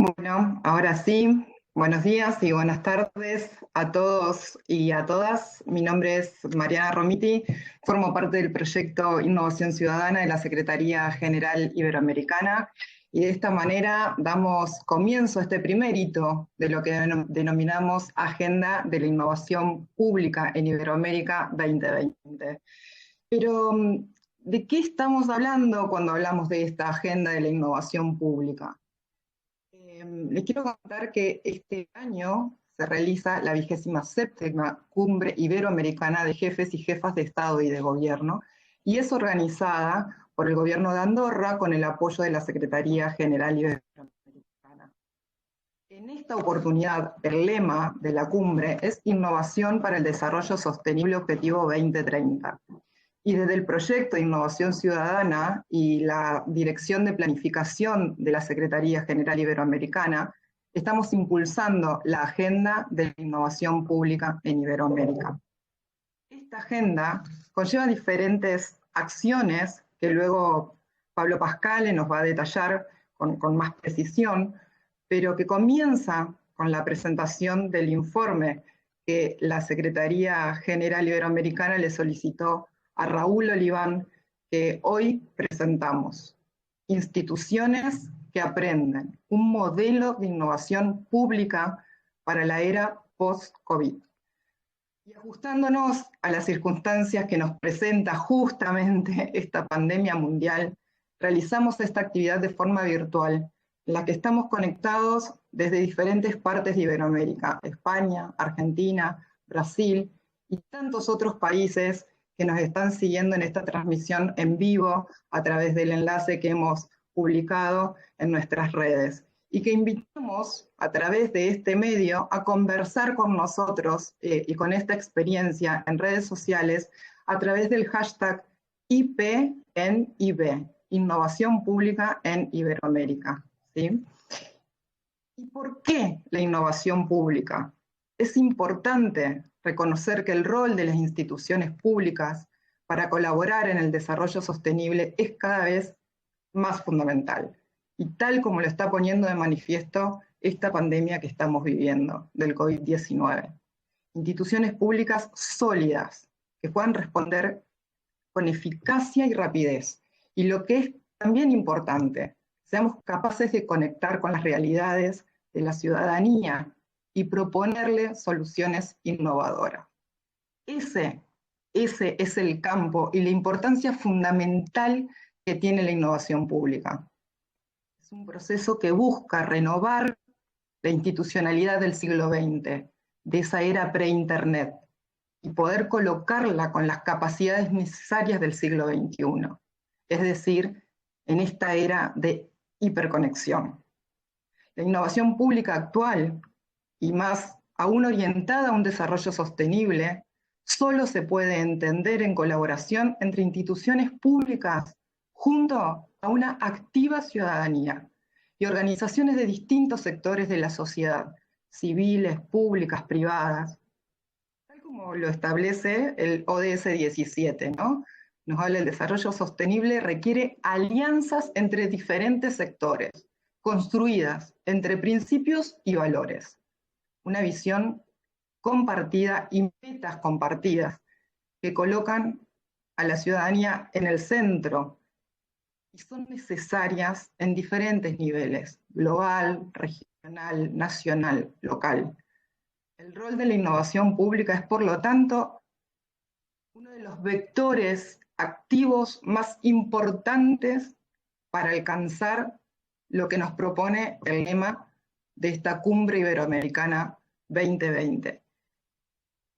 Bueno, ahora sí, buenos días y buenas tardes a todos y a todas. Mi nombre es Mariana Romiti, formo parte del proyecto Innovación Ciudadana de la Secretaría General Iberoamericana y de esta manera damos comienzo a este primer hito de lo que denominamos Agenda de la Innovación Pública en Iberoamérica 2020. Pero, ¿de qué estamos hablando cuando hablamos de esta Agenda de la Innovación Pública? Les quiero contar que este año se realiza la 27ª Cumbre Iberoamericana de Jefes y Jefas de Estado y de Gobierno, y es organizada por el Gobierno de Andorra con el apoyo de la Secretaría General Iberoamericana. En esta oportunidad, el lema de la cumbre es Innovación para el Desarrollo Sostenible Objetivo 2030. Y desde el proyecto de Innovación Ciudadana y la Dirección de Planificación de la Secretaría General Iberoamericana, estamos impulsando la Agenda de la Innovación Pública en Iberoamérica. Esta agenda conlleva diferentes acciones que luego Pablo Pascale nos va a detallar con más precisión, pero que comienza con la presentación del informe que la Secretaría General Iberoamericana le solicitó a Raúl Oliván, que hoy presentamos. Instituciones que aprenden, un modelo de innovación pública para la era post-COVID. Y ajustándonos a las circunstancias que nos presenta justamente esta pandemia mundial, realizamos esta actividad de forma virtual, en la que estamos conectados desde diferentes partes de Iberoamérica, España, Argentina, Brasil y tantos otros países que nos están siguiendo en esta transmisión en vivo a través del enlace que hemos publicado en nuestras redes. Y que invitamos a través de este medio a conversar con nosotros y con esta experiencia en redes sociales a través del hashtag IPNIB, Innovación Pública en Iberoamérica. ¿Sí? ¿Y por qué la innovación pública? Es importante reconocer que el rol de las instituciones públicas para colaborar en el desarrollo sostenible es cada vez más fundamental. Y tal como lo está poniendo de manifiesto esta pandemia que estamos viviendo del COVID-19. Instituciones públicas sólidas que puedan responder con eficacia y rapidez. Y lo que es también importante, seamos capaces de conectar con las realidades de la ciudadanía y proponerle soluciones innovadoras. Ese es el campo y la importancia fundamental que tiene la innovación pública. Es un proceso que busca renovar la institucionalidad del siglo XX, de esa era pre-internet, y poder colocarla con las capacidades necesarias del siglo XXI, es decir, en esta era de hiperconexión. La innovación pública actual, y más aún orientada a un desarrollo sostenible, solo se puede entender en colaboración entre instituciones públicas junto a una activa ciudadanía y organizaciones de distintos sectores de la sociedad, civiles, públicas, privadas, tal como lo establece el ODS 17, ¿no? Nos habla del desarrollo sostenible, requiere alianzas entre diferentes sectores, construidas entre principios y valores. Una visión compartida y metas compartidas que colocan a la ciudadanía en el centro y son necesarias en diferentes niveles, global, regional, nacional, local. El rol de la innovación pública es, por lo tanto, uno de los vectores activos más importantes para alcanzar lo que nos propone el lema de esta Cumbre Iberoamericana 2020.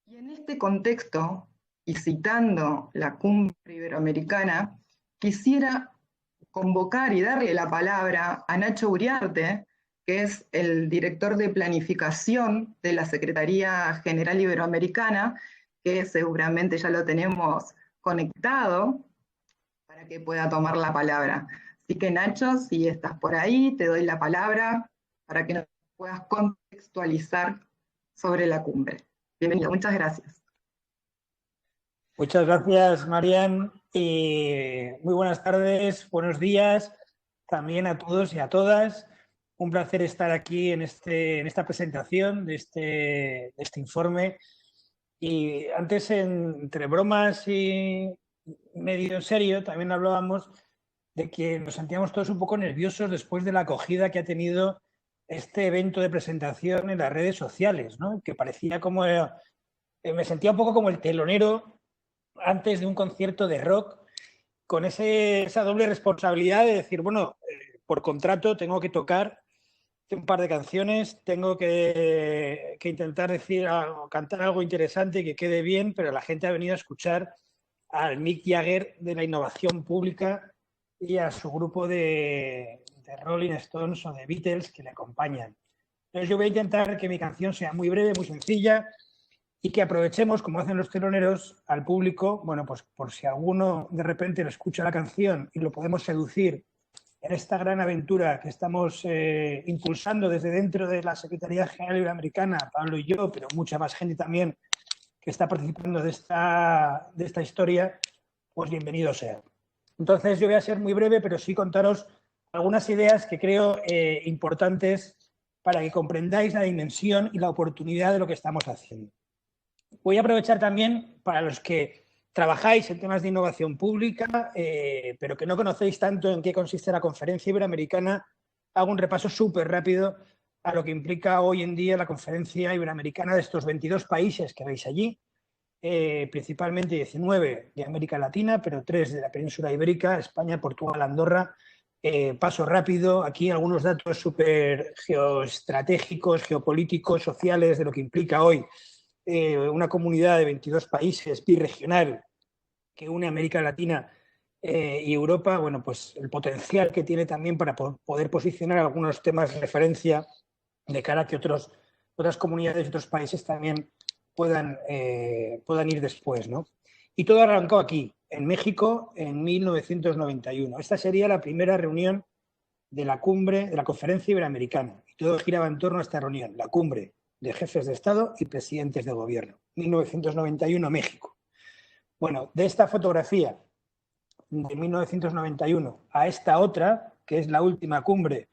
Y en este contexto, y citando la Cumbre Iberoamericana, quisiera convocar y darle la palabra a Nacho Uriarte, que es el director de planificación de la Secretaría General Iberoamericana, que seguramente ya lo tenemos conectado para que pueda tomar la palabra. Así que Nacho, si estás por ahí, te doy la palabra para que nos puedas contextualizar sobre la cumbre. Bienvenido, muchas gracias. Muchas gracias, Marian. Muy buenas tardes, buenos días también a todos y a todas. Un placer estar aquí en esta presentación de este informe. Y antes, entre bromas y medio en serio, también hablábamos de que nos sentíamos todos un poco nerviosos después de la acogida que ha tenido este evento de presentación en las redes sociales, ¿no? Que parecía como... me sentía un poco como el telonero antes de un concierto de rock, con esa doble responsabilidad de decir, bueno, por contrato tengo que tocar un par de canciones, tengo que intentar decir algo, cantar algo interesante y que quede bien, pero la gente ha venido a escuchar al Mick Jagger de la innovación pública y a su grupo de Rolling Stones o de Beatles que le acompañan. Entonces yo voy a intentar que mi canción sea muy breve, muy sencilla y que aprovechemos, como hacen los teloneros, al público, bueno, pues por si alguno de repente le escucha la canción y lo podemos seducir en esta gran aventura que estamos impulsando desde dentro de la Secretaría General Iberoamericana, Pablo y yo, pero mucha más gente también que está participando de esta historia, pues bienvenido sea. Entonces yo voy a ser muy breve, pero sí contaros algunas ideas que creo importantes para que comprendáis la dimensión y la oportunidad de lo que estamos haciendo. Voy a aprovechar también para los que trabajáis en temas de innovación pública, pero que no conocéis tanto en qué consiste la Conferencia Iberoamericana, hago un repaso súper rápido a lo que implica hoy en día la Conferencia Iberoamericana de estos 22 países que veis allí, principalmente 19 de América Latina, pero 3 de la península ibérica, España, Portugal, Andorra. Paso rápido, aquí algunos datos súper geoestratégicos, geopolíticos, sociales de lo que implica hoy una comunidad de 22 países birregional que une América Latina y Europa. Bueno, pues el potencial que tiene también para poder posicionar algunos temas de referencia de cara a que otras comunidades y otros países también puedan ir después, ¿no? Y todo arrancó aquí, en México, en 1991. Esta sería la primera reunión de la cumbre, de la Conferencia Iberoamericana. Y todo giraba en torno a esta reunión, la cumbre de jefes de Estado y presidentes de gobierno. 1991, México. Bueno, de esta fotografía de 1991 a esta otra, que es la última cumbre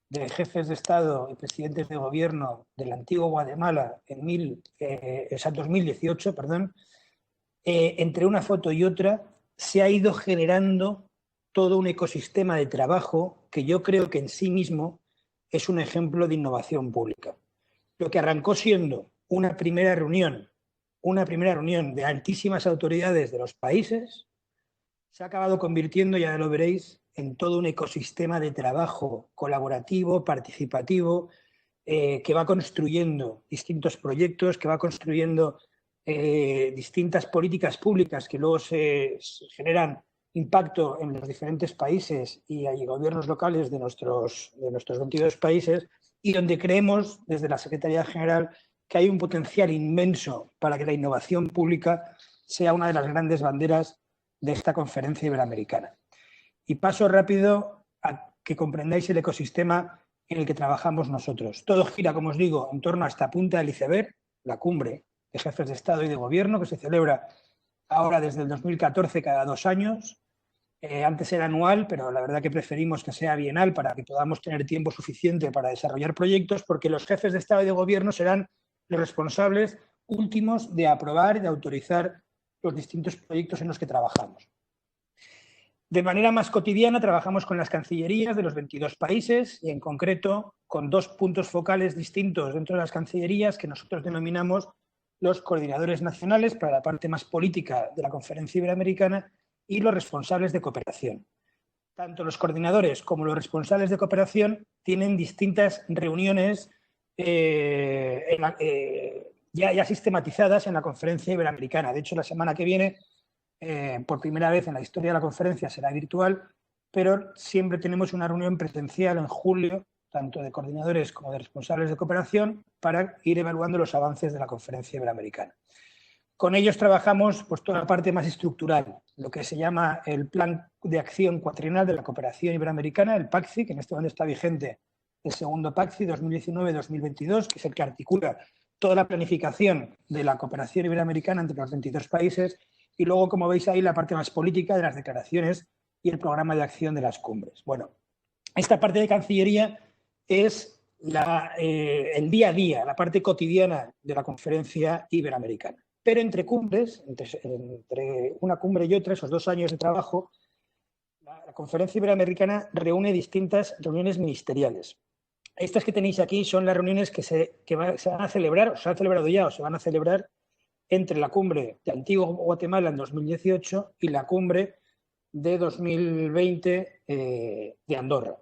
de jefes de Estado y presidentes de gobierno del antiguo Guatemala en 2018, perdón, entre una foto y otra se ha ido generando todo un ecosistema de trabajo que yo creo que en sí mismo es un ejemplo de innovación pública. Lo que arrancó siendo una primera reunión de altísimas autoridades de los países, se ha acabado convirtiendo, ya lo veréis, en todo un ecosistema de trabajo colaborativo, participativo, que va construyendo distintos proyectos, que va construyendo distintas políticas públicas que luego se generan impacto en los diferentes países y hay gobiernos locales de nuestros 22 países, y donde creemos desde la Secretaría General que hay un potencial inmenso para que la innovación pública sea una de las grandes banderas de esta Conferencia Iberoamericana. Y paso rápido a que comprendáis el ecosistema en el que trabajamos nosotros. Todo gira, como os digo, en torno a esta punta del iceberg, la cumbre de jefes de Estado y de Gobierno, que se celebra ahora desde el 2014 cada 2 años. Antes era anual, pero la verdad que preferimos que sea bienal para que podamos tener tiempo suficiente para desarrollar proyectos, porque los jefes de Estado y de Gobierno serán los responsables últimos de aprobar y de autorizar los distintos proyectos en los que trabajamos. De manera más cotidiana trabajamos con las cancillerías de los 22 países y en concreto con 2 puntos focales distintos dentro de las cancillerías que nosotros denominamos los coordinadores nacionales para la parte más política de la Conferencia Iberoamericana y los responsables de cooperación. Tanto los coordinadores como los responsables de cooperación tienen distintas reuniones ya sistematizadas en la Conferencia Iberoamericana. De hecho, la semana que viene, por primera vez en la historia de la conferencia, será virtual, pero siempre tenemos una reunión presencial en julio, tanto de coordinadores como de responsables de cooperación, para ir evaluando los avances de la Conferencia Iberoamericana. Con ellos trabajamos pues, toda la parte más estructural, lo que se llama el Plan de Acción Cuatrienal de la Cooperación Iberoamericana, el PACCI, que en este momento está vigente el segundo PACCI 2019-2022, que es el que articula toda la planificación de la cooperación iberoamericana entre los 22 países, y luego, como veis ahí, la parte más política de las declaraciones y el programa de acción de las cumbres. Bueno, esta parte de Cancillería es el día a día, la parte cotidiana de la Conferencia Iberoamericana. Pero entre cumbres, entre una cumbre y otra, esos 2 años de trabajo, la Conferencia Iberoamericana reúne distintas reuniones ministeriales. Estas que tenéis aquí son las reuniones que se van a celebrar, o se han celebrado ya, o se van a celebrar entre la cumbre de Antigua Guatemala en 2018 y la cumbre de 2020 de Andorra.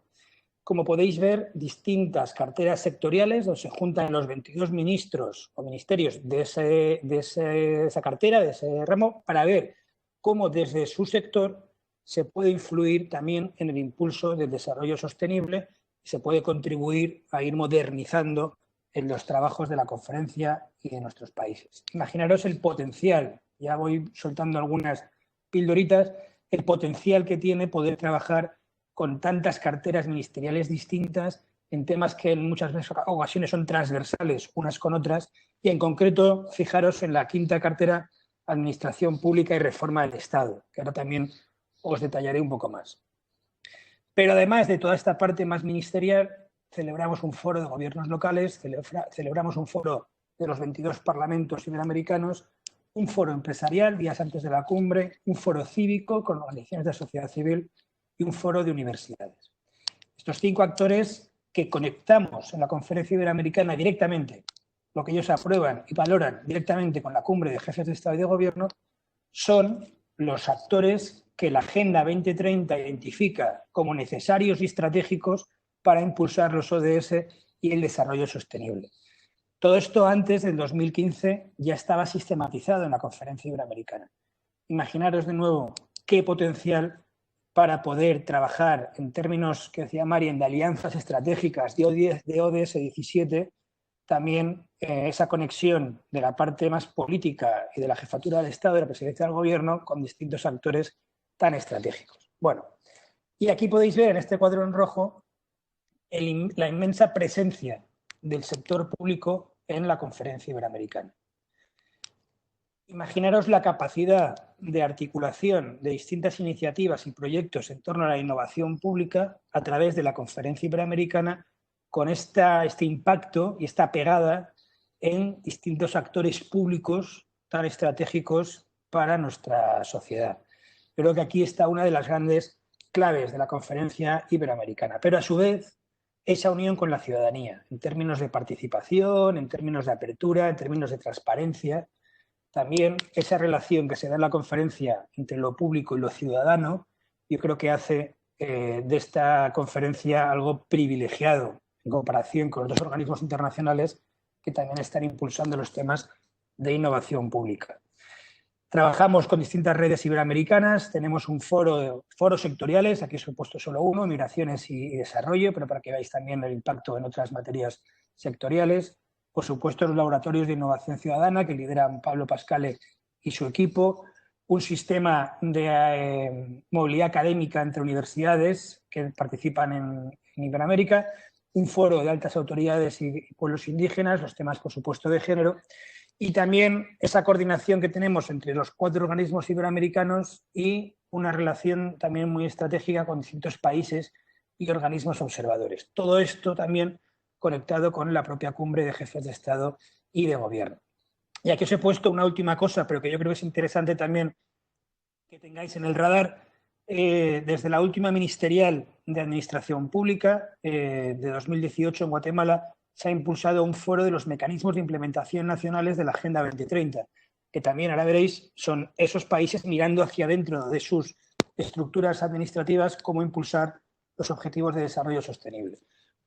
Como podéis ver, distintas carteras sectoriales donde se juntan los 22 ministros o ministerios de esa cartera, de ese ramo, para ver cómo desde su sector se puede influir también en el impulso del desarrollo sostenible y se puede contribuir a ir modernizando en los trabajos de la conferencia y de nuestros países. Imaginaros el potencial, ya voy soltando algunas pildoritas, el potencial que tiene poder trabajar con tantas carteras ministeriales distintas en temas que en muchas ocasiones son transversales unas con otras y en concreto, fijaros en la 5ª cartera, Administración Pública y Reforma del Estado, que ahora también os detallaré un poco más. Pero además de toda esta parte más ministerial, celebramos un foro de gobiernos locales, celebramos un foro de los 22 parlamentos iberoamericanos, un foro empresarial días antes de la cumbre, un foro cívico con organizaciones de la sociedad civil y un foro de universidades. Estos 5 actores que conectamos en la Conferencia Iberoamericana directamente, lo que ellos aprueban y valoran directamente con la cumbre de jefes de Estado y de Gobierno, son los actores que la Agenda 2030 identifica como necesarios y estratégicos para impulsar los ODS y el desarrollo sostenible. Todo esto antes del 2015 ya estaba sistematizado en la Conferencia Iberoamericana. Imaginaros de nuevo qué potencial para poder trabajar en términos que decía Marian de alianzas estratégicas de ODS 17, también esa conexión de la parte más política y de la jefatura del Estado, de la presidencia del Gobierno, con distintos actores tan estratégicos. Bueno, y aquí podéis ver en este cuadro en rojo la inmensa presencia del sector público en la Conferencia Iberoamericana. Imaginaros la capacidad de articulación de distintas iniciativas y proyectos en torno a la innovación pública a través de la Conferencia Iberoamericana con este impacto y esta pegada en distintos actores públicos tan estratégicos para nuestra sociedad. Creo que aquí está una de las grandes claves de la Conferencia Iberoamericana, pero a su vez esa unión con la ciudadanía, en términos de participación, en términos de apertura, en términos de transparencia. También esa relación que se da en la conferencia entre lo público y lo ciudadano, yo creo que hace de esta conferencia algo privilegiado en comparación con otros organismos internacionales que también están impulsando los temas de innovación pública. Trabajamos con distintas redes iberoamericanas, tenemos un foros sectoriales, aquí os he puesto solo uno, migraciones y desarrollo, pero para que veáis también el impacto en otras materias sectoriales. Por supuesto, los laboratorios de innovación ciudadana que lideran Pablo Pascale y su equipo, un sistema de movilidad académica entre universidades que participan en Iberoamérica, un foro de altas autoridades y pueblos indígenas, los temas, por supuesto, de género, y también esa coordinación que tenemos entre los 4 organismos iberoamericanos y una relación también muy estratégica con distintos países y organismos observadores. Todo esto también conectado con la propia cumbre de jefes de Estado y de Gobierno. Y aquí os he puesto una última cosa, pero que yo creo que es interesante también que tengáis en el radar. Desde la última ministerial de Administración Pública de 2018 en Guatemala se ha impulsado un foro de los mecanismos de implementación nacionales de la Agenda 2030, que también, ahora veréis, son esos países mirando hacia adentro de sus estructuras administrativas cómo impulsar los objetivos de desarrollo sostenible.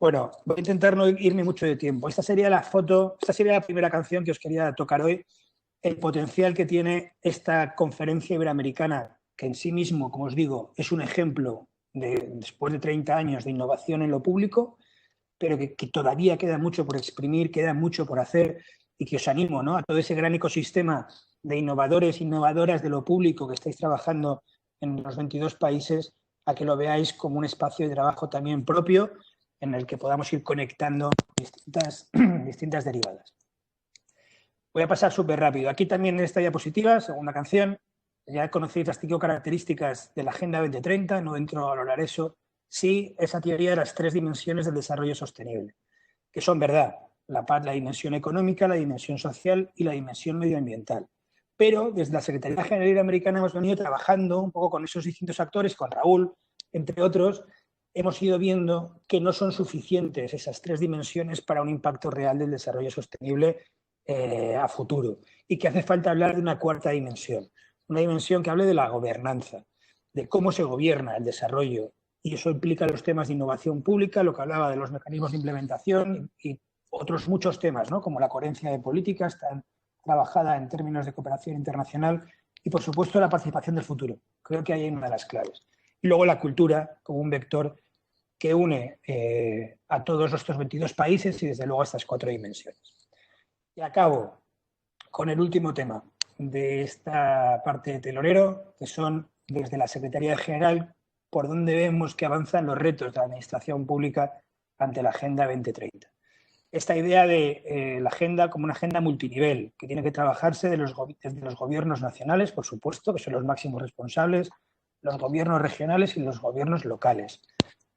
Bueno, voy a intentar no irme mucho de tiempo. Esta sería la primera canción que os quería tocar hoy, el potencial que tiene esta conferencia iberoamericana, que en sí mismo, como os digo, es un ejemplo después de 30 años de innovación en lo público, pero que todavía queda mucho por exprimir, queda mucho por hacer y que os animo, ¿no?, a todo ese gran ecosistema de innovadores e innovadoras de lo público que estáis trabajando en los 22 países, a que lo veáis como un espacio de trabajo también propio en el que podamos ir conectando distintas derivadas. Voy a pasar súper rápido. Aquí también en esta diapositiva, segunda canción, ya conocéis las 5 características de la Agenda 2030, no entro a valorar eso, sí esa teoría de las 3 dimensiones del desarrollo sostenible, que son verdad, la dimensión económica, la dimensión social y la dimensión medioambiental. Pero desde la Secretaría General Iberoamericana hemos venido trabajando un poco con esos distintos actores, con Raúl, entre otros, hemos ido viendo que no son suficientes esas 3 dimensiones para un impacto real del desarrollo sostenible a futuro y que hace falta hablar de una 4ª dimensión, una dimensión que hable de la gobernanza, de cómo se gobierna el desarrollo, y eso implica los temas de innovación pública, lo que hablaba de los mecanismos de implementación y otros muchos temas, ¿no? Como la coherencia de políticas tan trabajada en términos de cooperación internacional y, por supuesto, la participación del futuro. Creo que ahí hay una de las claves. Y luego la cultura como un vector que une a todos estos 22 países y, desde luego, a estas 4 dimensiones. Y acabo con el último tema de esta parte de telonero, que son, desde la Secretaría General, por dónde vemos que avanzan los retos de la administración pública ante la Agenda 2030. Esta idea de la agenda como una agenda multinivel, que tiene que trabajarse desde los gobiernos nacionales, por supuesto, que son los máximos responsables, los gobiernos regionales y los gobiernos locales,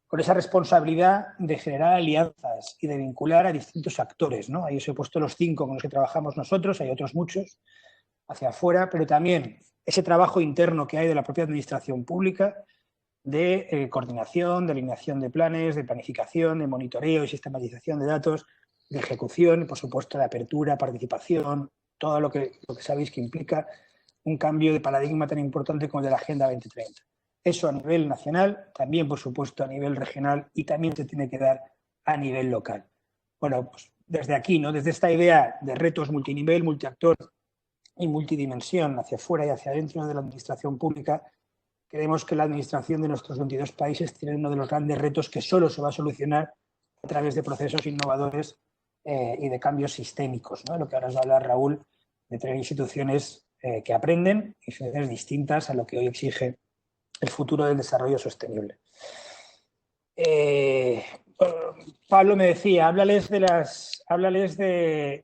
con esa responsabilidad de generar alianzas y de vincular a distintos actores, ¿no? Ahí os he puesto los 5 con los que trabajamos nosotros, hay otros muchos hacia afuera, pero también ese trabajo interno que hay de la propia administración pública, de coordinación, de alineación de planes, de planificación, de monitoreo y sistematización de datos, de ejecución y, por supuesto, de apertura, participación, todo lo que sabéis que implica un cambio de paradigma tan importante como el de la Agenda 2030. Eso a nivel nacional, también, por supuesto, a nivel regional y también se tiene que dar a nivel local. Bueno, pues desde aquí, ¿no? Desde esta idea de retos multinivel, multiactor y multidimensión hacia afuera y hacia adentro de la administración pública, creemos que la administración de nuestros 22 países tiene uno de los grandes retos que solo se va a solucionar a través de procesos innovadores y de cambios sistémicos, ¿no? Lo que ahora os va a hablar Raúl, de tener instituciones que aprenden, instituciones distintas a lo que hoy exige el futuro del desarrollo sostenible. Pablo me decía, háblales de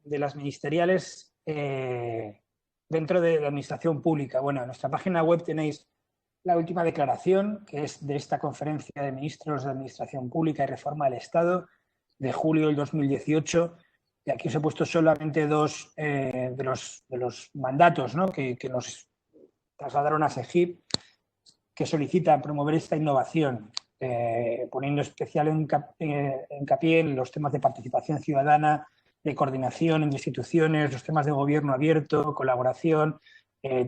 las ministeriales dentro de la administración pública. Bueno, en nuestra página web tenéis la última declaración, que es de esta Conferencia de Ministros de Administración Pública y Reforma del Estado, de julio del 2018, y aquí os he puesto solamente 2 de los mandatos, ¿no? que nos trasladaron a SEGIP, que solicitan promover esta innovación, poniendo especial hincapié en los temas de participación ciudadana, de coordinación entre instituciones, los temas de gobierno abierto, colaboración,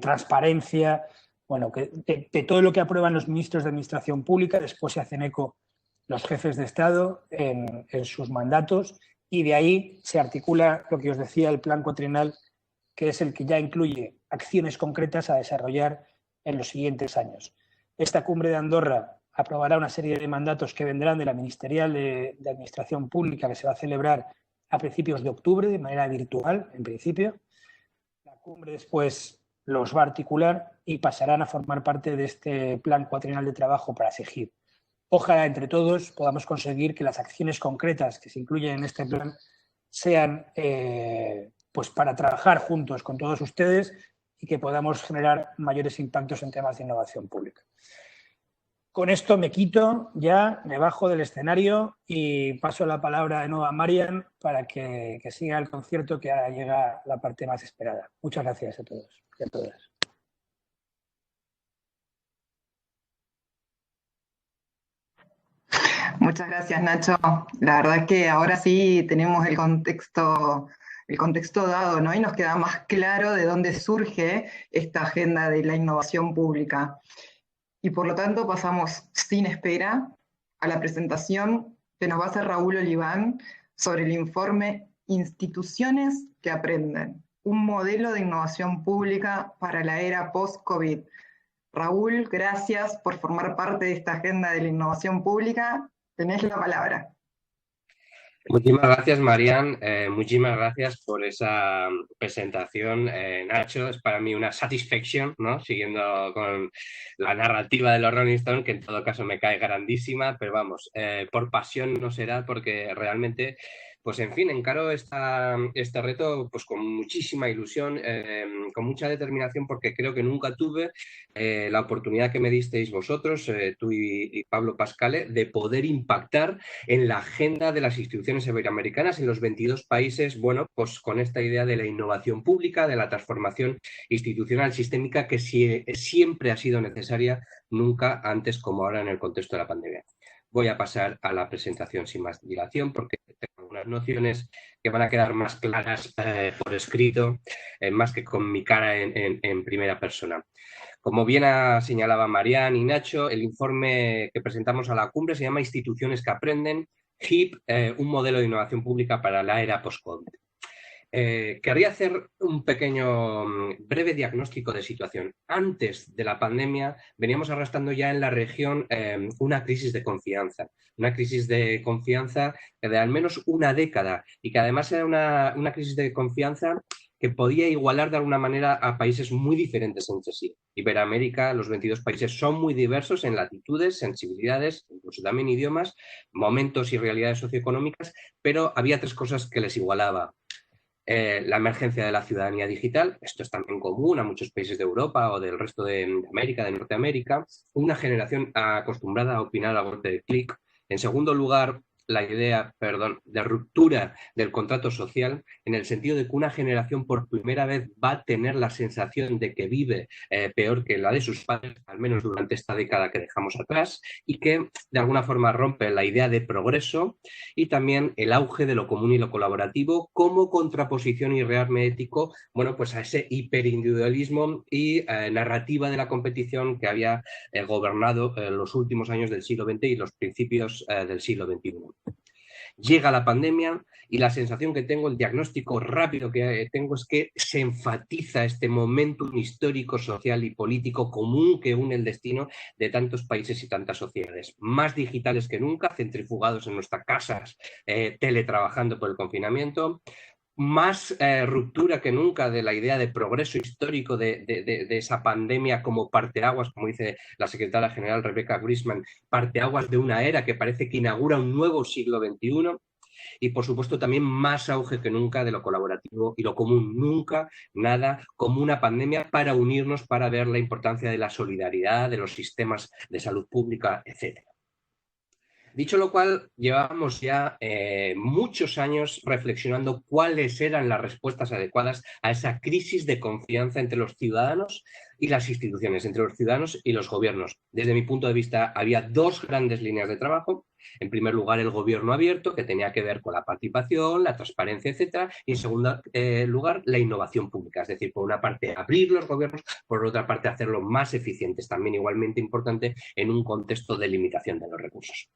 transparencia, bueno, que de todo lo que aprueban los ministros de Administración Pública, después se hacen eco los jefes de Estado en sus mandatos, y de ahí se articula lo que os decía, el plan cuatrienal, que es el que ya incluye acciones concretas a desarrollar en los siguientes años. Esta cumbre de Andorra aprobará una serie de mandatos que vendrán de la Ministerial de Administración Pública, que se va a celebrar a principios de octubre, de manera virtual, en principio. La cumbre después los va a articular y pasarán a formar parte de este plan cuatrienal de trabajo para SEGIP. Ojalá entre todos podamos conseguir que las acciones concretas que se incluyen en este plan sean pues para trabajar juntos con todos ustedes y que podamos generar mayores impactos en temas de innovación pública. Con esto me quito ya, me bajo del escenario y paso la palabra de nuevo a Marian para que siga el concierto, que ahora llega la parte más esperada. Muchas gracias a todos y a todas. Muchas gracias, Nacho. La verdad es que ahora sí tenemos el contexto dado, ¿no? Y nos queda más claro de dónde surge esta agenda de la innovación pública. Y por lo tanto pasamos sin espera a la presentación que nos va a hacer Raúl Oliván sobre el informe Instituciones que aprenden, un modelo de innovación pública para la era post-COVID. Raúl, gracias por formar parte de esta agenda de la innovación pública. Tenés la palabra. Muchísimas gracias, Marian. Muchísimas gracias por esa presentación, Nacho. Es para mí una satisfacción, ¿no? Siguiendo con la narrativa de los Rolling Stones, que en todo caso me cae grandísima, pero vamos, por pasión no será, porque realmente Pues en fin, encaro este reto pues con muchísima ilusión, con mucha determinación, porque creo que nunca tuve la oportunidad que me disteis vosotros, tú y Pablo Pascale, de poder impactar en la agenda de las instituciones iberoamericanas en los 22 países, bueno, pues con esta idea de la innovación pública, de la transformación institucional sistémica que siempre ha sido necesaria, nunca antes como ahora en el contexto de la pandemia. Voy a pasar a la presentación sin más dilación porque tengo unas nociones que van a quedar más claras por escrito, más que con mi cara en primera persona. Como bien señalaba Marian y Nacho, el informe que presentamos a la cumbre se llama Instituciones que aprenden, HIP, un modelo de innovación pública para la era post-COVID. Querría hacer un pequeño, breve diagnóstico de situación. Antes de la pandemia veníamos arrastrando ya en la región una crisis de confianza de al menos una década y que además era una crisis de confianza que podía igualar de alguna manera a países muy diferentes entre sí. Iberoamérica, los 22 países son muy diversos en latitudes, sensibilidades, incluso también idiomas, momentos y realidades socioeconómicas, pero había tres cosas que les igualaba. La emergencia de la ciudadanía digital, esto es también común a muchos países de Europa o del resto de América, de Norteamérica, una generación acostumbrada a opinar a golpe de clic. En segundo lugar, la idea, de ruptura del contrato social, en el sentido de que una generación por primera vez va a tener la sensación de que vive peor que la de sus padres, al menos durante esta década que dejamos atrás, y que de alguna forma rompe la idea de progreso, y también el auge de lo común y lo colaborativo como contraposición y rearme ético, bueno, pues a ese hiperindividualismo y narrativa de la competición que había gobernado los últimos años del siglo XX y los principios del siglo XXI. Llega la pandemia y la sensación que tengo, el diagnóstico rápido que tengo es que se enfatiza este momentum histórico, social y político común que une el destino de tantos países y tantas sociedades. Más digitales que nunca, centrifugados en nuestras casas, teletrabajando por el confinamiento, más ruptura que nunca de la idea de progreso histórico de esa pandemia como parteaguas, como dice la secretaria general Rebecca Grisman, parteaguas de una era que parece que inaugura un nuevo siglo XXI, y por supuesto también más auge que nunca de lo colaborativo y lo común. Nunca nada como una pandemia para unirnos, para ver la importancia de la solidaridad, de los sistemas de salud pública, etcétera. Dicho lo cual, llevábamos ya muchos años reflexionando cuáles eran las respuestas adecuadas a esa crisis de confianza entre los ciudadanos y las instituciones, entre los ciudadanos y los gobiernos. Desde mi punto de vista, había dos grandes líneas de trabajo. En primer lugar, el gobierno abierto, que tenía que ver con la participación, la transparencia, etcétera. Y en segundo lugar, la innovación pública. Es decir, por una parte, abrir los gobiernos, por otra parte, hacerlos más eficientes. También igualmente importante en un contexto de limitación de los recursos.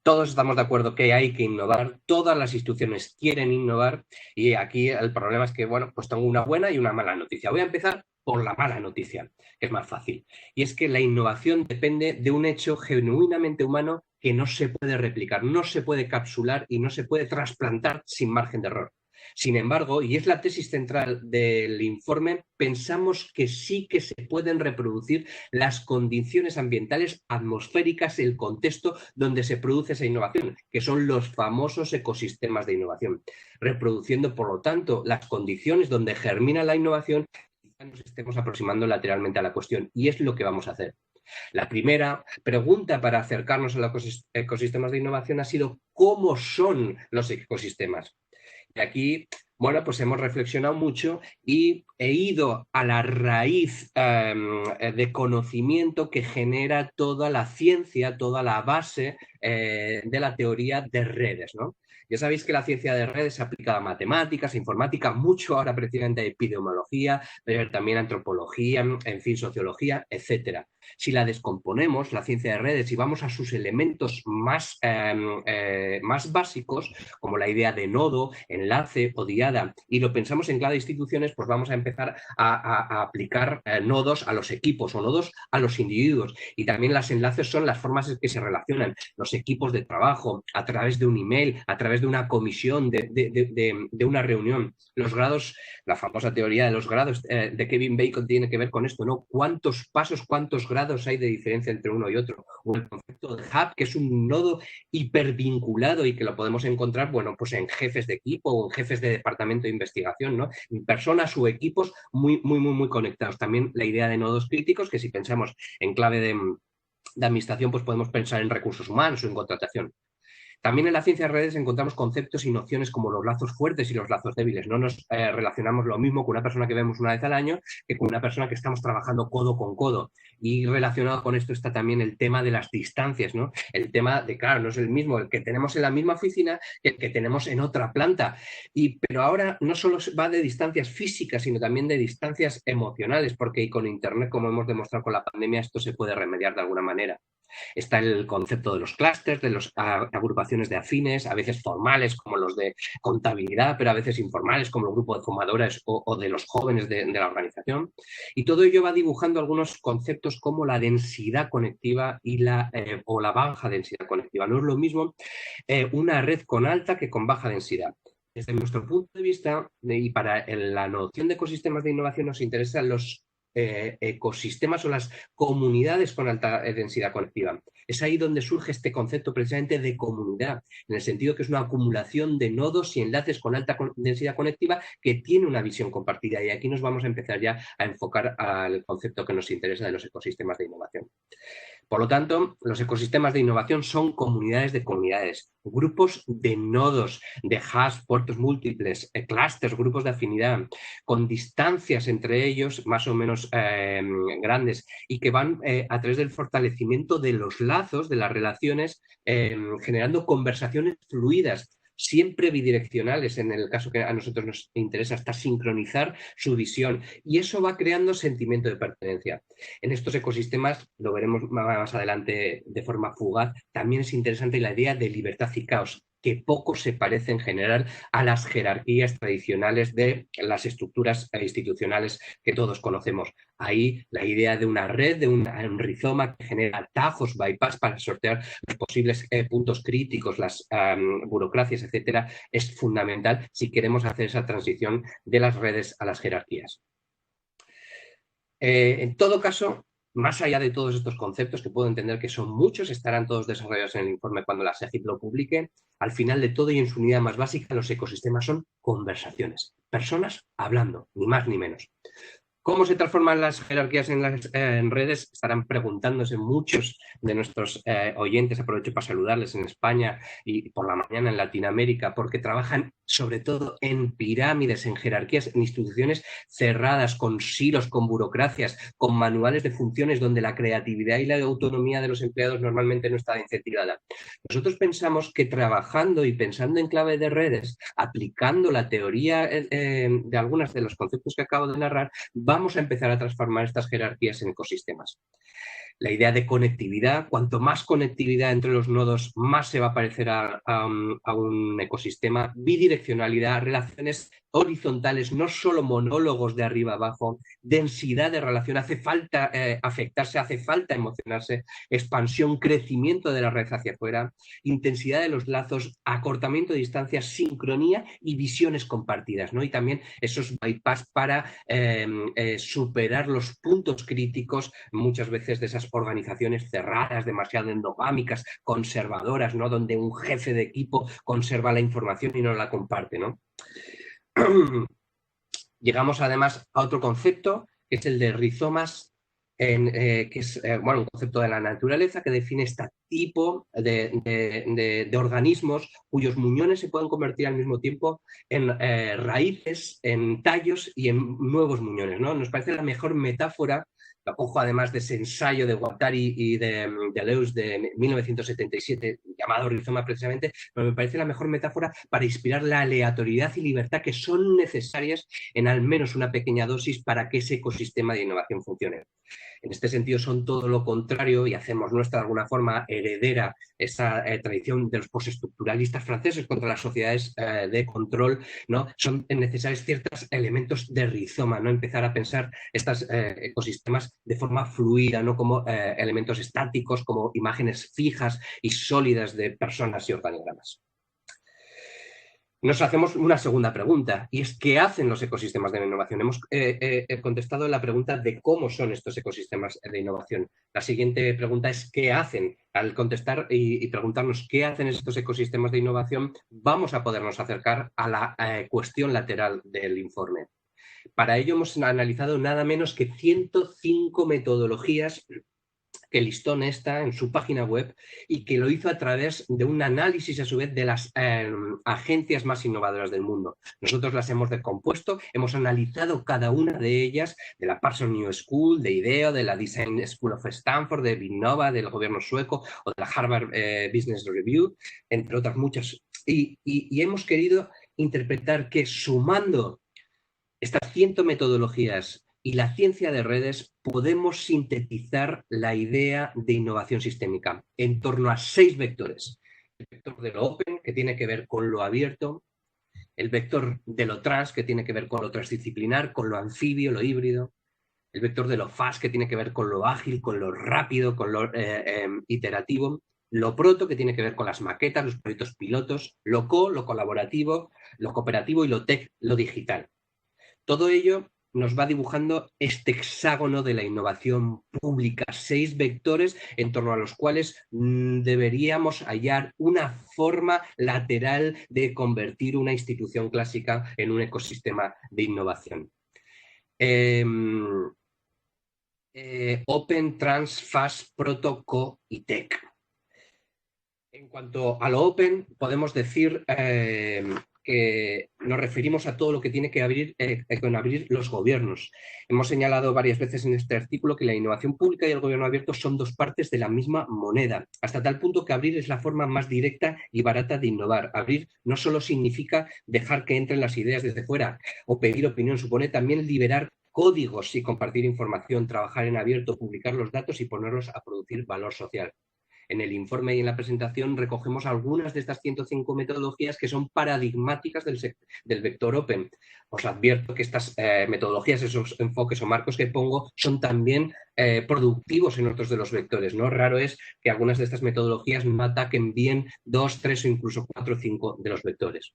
Todos estamos de acuerdo que hay que innovar, todas las instituciones quieren innovar, y aquí el problema es que, bueno, pues tengo una buena y una mala noticia. Voy a empezar por la mala noticia, que es más fácil, y es que la innovación depende de un hecho genuinamente humano que no se puede replicar, no se puede capsular y no se puede trasplantar sin margen de error. Sin embargo, y es la tesis central del informe, pensamos que sí que se pueden reproducir las condiciones ambientales, atmosféricas, el contexto donde se produce esa innovación, que son los famosos ecosistemas de innovación. Reproduciendo, por lo tanto, las condiciones donde germina la innovación, quizá nos estemos aproximando lateralmente a la cuestión, y es lo que vamos a hacer. La primera pregunta para acercarnos a los ecosistemas de innovación ha sido ¿cómo son los ecosistemas? Y aquí, bueno, pues hemos reflexionado mucho y he ido a la raíz de conocimiento que genera toda la ciencia, toda la base de la teoría de redes, ¿no? Ya sabéis que la ciencia de redes se aplica a matemáticas, a informática, mucho ahora precisamente a epidemiología, pero también a antropología, en fin, sociología, etcétera. Si la descomponemos, la ciencia de redes, y vamos a sus elementos más básicos, como la idea de nodo, enlace o diada, y lo pensamos en cada institución, pues vamos a empezar a aplicar nodos a los equipos o nodos a los individuos. Y también los enlaces son las formas en que se relacionan. Los los equipos de trabajo, a través de un email, a través de una comisión, de una reunión. Los grados, la famosa teoría de los grados de Kevin Bacon tiene que ver con esto, ¿no? ¿Cuántos pasos, cuántos grados hay de diferencia entre uno y otro? O el concepto de hub, que es un nodo hipervinculado y que lo podemos encontrar, bueno, pues en jefes de equipo o en jefes de departamento de investigación, ¿no? Personas o equipos muy conectados. También la idea de nodos críticos, que si pensamos en clave de administración, pues podemos pensar en recursos humanos o en contratación. También en la ciencia de redes encontramos conceptos y nociones como los lazos fuertes y los lazos débiles. No nos relacionamos lo mismo con una persona que vemos una vez al año que con una persona que estamos trabajando codo con codo. Y relacionado con esto está también el tema de las distancias, ¿no? El tema de, claro, no es el mismo el que tenemos en la misma oficina que el que tenemos en otra planta. Pero ahora no solo va de distancias físicas, sino también de distancias emocionales, porque con Internet, como hemos demostrado con la pandemia, esto se puede remediar de alguna manera. Está el concepto de los clústeres, de las agrupaciones de afines, a veces formales como los de contabilidad, pero a veces informales como el grupo de fumadores o de los jóvenes de la organización. Y todo ello va dibujando algunos conceptos como la densidad conectiva o la baja densidad conectiva. No es lo mismo una red con alta que con baja densidad. Desde nuestro punto de vista, y para la noción de ecosistemas de innovación, nos interesan los ecosistemas o las comunidades con alta densidad conectiva. Es ahí donde surge este concepto precisamente de comunidad, en el sentido que es una acumulación de nodos y enlaces con alta densidad conectiva que tiene una visión compartida. Y aquí nos vamos a empezar ya a enfocar al concepto que nos interesa de los ecosistemas de innovación. Por lo tanto, los ecosistemas de innovación son comunidades de comunidades, grupos de nodos, de hubs, puertos múltiples, clústeres, grupos de afinidad, con distancias entre ellos más o menos grandes y que van a través del fortalecimiento de los lazos, de las relaciones, generando conversaciones fluidas, siempre bidireccionales, en el caso que a nosotros nos interesa, hasta sincronizar su visión. Y eso va creando sentimiento de pertenencia. En estos ecosistemas, lo veremos más adelante de forma fugaz, también es interesante la idea de libertad y caos, que poco se parece en general a las jerarquías tradicionales de las estructuras institucionales que todos conocemos. Ahí la idea de una red, de un rizoma que genera atajos, bypass para sortear los posibles puntos críticos, las burocracias, etcétera, es fundamental si queremos hacer esa transición de las redes a las jerarquías. En todo caso, más allá de todos estos conceptos, que puedo entender que son muchos, estarán todos desarrollados en el informe cuando la SEGIP lo publique, al final de todo y en su unidad más básica, los ecosistemas son conversaciones, personas hablando, ni más ni menos. ¿Cómo se transforman las jerarquías en redes? Estarán preguntándose muchos de nuestros oyentes. Aprovecho para saludarles en España y por la mañana en Latinoamérica, porque trabajan sobre todo en pirámides, en jerarquías, en instituciones cerradas, con silos, con burocracias, con manuales de funciones donde la creatividad y la autonomía de los empleados normalmente no está incentivada. Nosotros pensamos que trabajando y pensando en clave de redes, aplicando la teoría de algunos de los conceptos que acabo de narrar, vamos a empezar a transformar estas jerarquías en ecosistemas. La idea de conectividad, cuanto más conectividad entre los nodos, más se va a parecer a un ecosistema. Bidireccionalidad, relaciones horizontales, no solo monólogos de arriba abajo, densidad de relación, hace falta afectarse, hace falta emocionarse, expansión, crecimiento de la red hacia afuera, intensidad de los lazos, acortamiento de distancias, sincronía y visiones compartidas, ¿no? Y también esos bypass para superar los puntos críticos muchas veces de esas organizaciones cerradas, demasiado endogámicas, conservadoras, ¿no? Donde un jefe de equipo conserva la información y no la comparte, ¿no? Llegamos además a otro concepto, que es el de rizomas, que es un concepto de la naturaleza que define este tipo de organismos cuyos muñones se pueden convertir al mismo tiempo en raíces, en tallos y en nuevos muñones, ¿no? Nos parece la mejor metáfora. Ojo, además de ese ensayo de Guattari y de Deleuze de 1977, llamado rizoma precisamente, pero me parece la mejor metáfora para inspirar la aleatoriedad y libertad que son necesarias en al menos una pequeña dosis para que ese ecosistema de innovación funcione. En este sentido son todo lo contrario y hacemos nuestra de alguna forma heredera esa tradición de los postestructuralistas franceses contra las sociedades de control, ¿no? Son necesarios ciertos elementos de rizoma, ¿no? Empezar a pensar estos ecosistemas de forma fluida, no como elementos estáticos, como imágenes fijas y sólidas de personas y organigramas. Nos hacemos una segunda pregunta, y es ¿qué hacen los ecosistemas de innovación? Hemos contestado la pregunta de cómo son estos ecosistemas de innovación. La siguiente pregunta es ¿qué hacen? Al contestar y preguntarnos qué hacen estos ecosistemas de innovación, vamos a podernos acercar a la cuestión lateral del informe. Para ello hemos analizado nada menos que 105 metodologías que Listón está en su página web y que lo hizo a través de un análisis a su vez de las agencias más innovadoras del mundo. Nosotros las hemos decompuesto, hemos analizado cada una de ellas, de la Parsons New School, de IDEO, de la Design School of Stanford, de Vinnova, del gobierno sueco o de la Harvard Business Review, entre otras muchas. Y hemos querido interpretar que sumando estas 100 metodologías y la ciencia de redes podemos sintetizar la idea de innovación sistémica en torno a 6 vectores. El vector de lo open, que tiene que ver con lo abierto, el vector de lo trans, que tiene que ver con lo transdisciplinar, con lo anfibio, lo híbrido, el vector de lo fast, que tiene que ver con lo ágil, con lo rápido, con lo iterativo, lo proto, que tiene que ver con las maquetas, los proyectos pilotos, lo co, lo colaborativo, lo cooperativo y lo tech, lo digital. Todo ello nos va dibujando este hexágono de la innovación pública, 6 vectores en torno a los cuales deberíamos hallar una forma lateral de convertir una institución clásica en un ecosistema de innovación. Open, Trans, Fast, Proto, Co y Tech. En cuanto a lo Open, podemos decir que nos referimos a todo lo que tiene que abrir, con abrir los gobiernos. Hemos señalado varias veces en este artículo que la innovación pública y el gobierno abierto son 2 partes de la misma moneda, hasta tal punto que abrir es la forma más directa y barata de innovar. Abrir no solo significa dejar que entren las ideas desde fuera o pedir opinión, supone también liberar códigos y compartir información, trabajar en abierto, publicar los datos y ponerlos a producir valor social. En el informe y en la presentación recogemos algunas de estas 105 metodologías que son paradigmáticas del vector Open. Os advierto que estas metodologías, esos enfoques o marcos que pongo, son también productivos en otros de los vectores, ¿no? Raro es que algunas de estas metodologías no ataquen bien 2, 3 o incluso 4 o 5 de los vectores.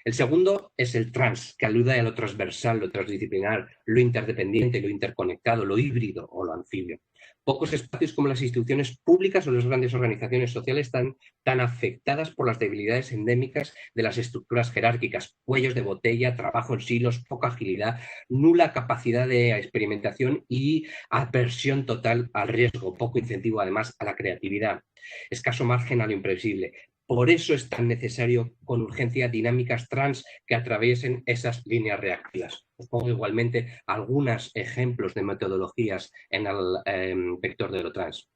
El segundo es el trans, que alude a lo transversal, lo transdisciplinar, lo interdependiente, lo interconectado, lo híbrido o lo anfibio. Pocos espacios como las instituciones públicas o las grandes organizaciones sociales están tan afectadas por las debilidades endémicas de las estructuras jerárquicas, cuellos de botella, trabajo en silos, poca agilidad, nula capacidad de experimentación y aversión total al riesgo, poco incentivo además a la creatividad, escaso margen a lo imprevisible. Por eso es tan necesario con urgencia dinámicas trans que atraviesen esas líneas reactivas. Os pongo igualmente algunos ejemplos de metodologías en el vector de lo trans.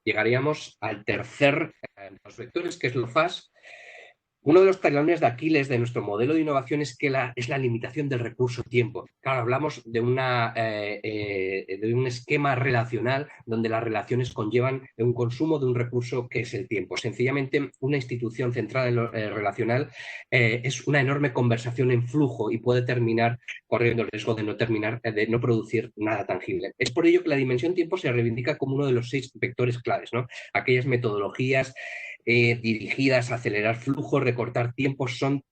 Llegaríamos al tercer de los vectores, que es lo FAS. Uno de los talones de Aquiles de nuestro modelo de innovación es la limitación del recurso tiempo. Claro, hablamos de un esquema relacional donde las relaciones conllevan un consumo de un recurso que es el tiempo. Sencillamente, una institución centrada en lo relacional es una enorme conversación en flujo y puede terminar corriendo el riesgo de no producir nada tangible. Es por ello que la dimensión tiempo se reivindica como uno de los 6 vectores claves, ¿no? Aquellas metodologías dirigidas a acelerar flujos, recortar tiempos, son,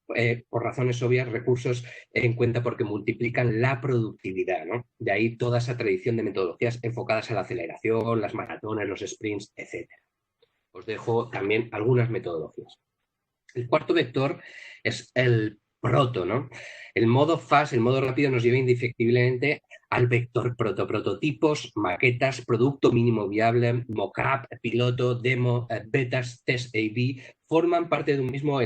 por razones obvias, recursos en cuenta porque multiplican la productividad, ¿no? De ahí toda esa tradición de metodologías enfocadas a la aceleración, las maratones, los sprints, etc. Os dejo también algunas metodologías. El cuarto vector es el proto, ¿no? El modo fast, el modo rápido, nos lleva indefectiblemente al vector proto, prototipos, maquetas, producto mínimo viable, mockup, piloto, demo, betas, test A/B, forman parte de un mismo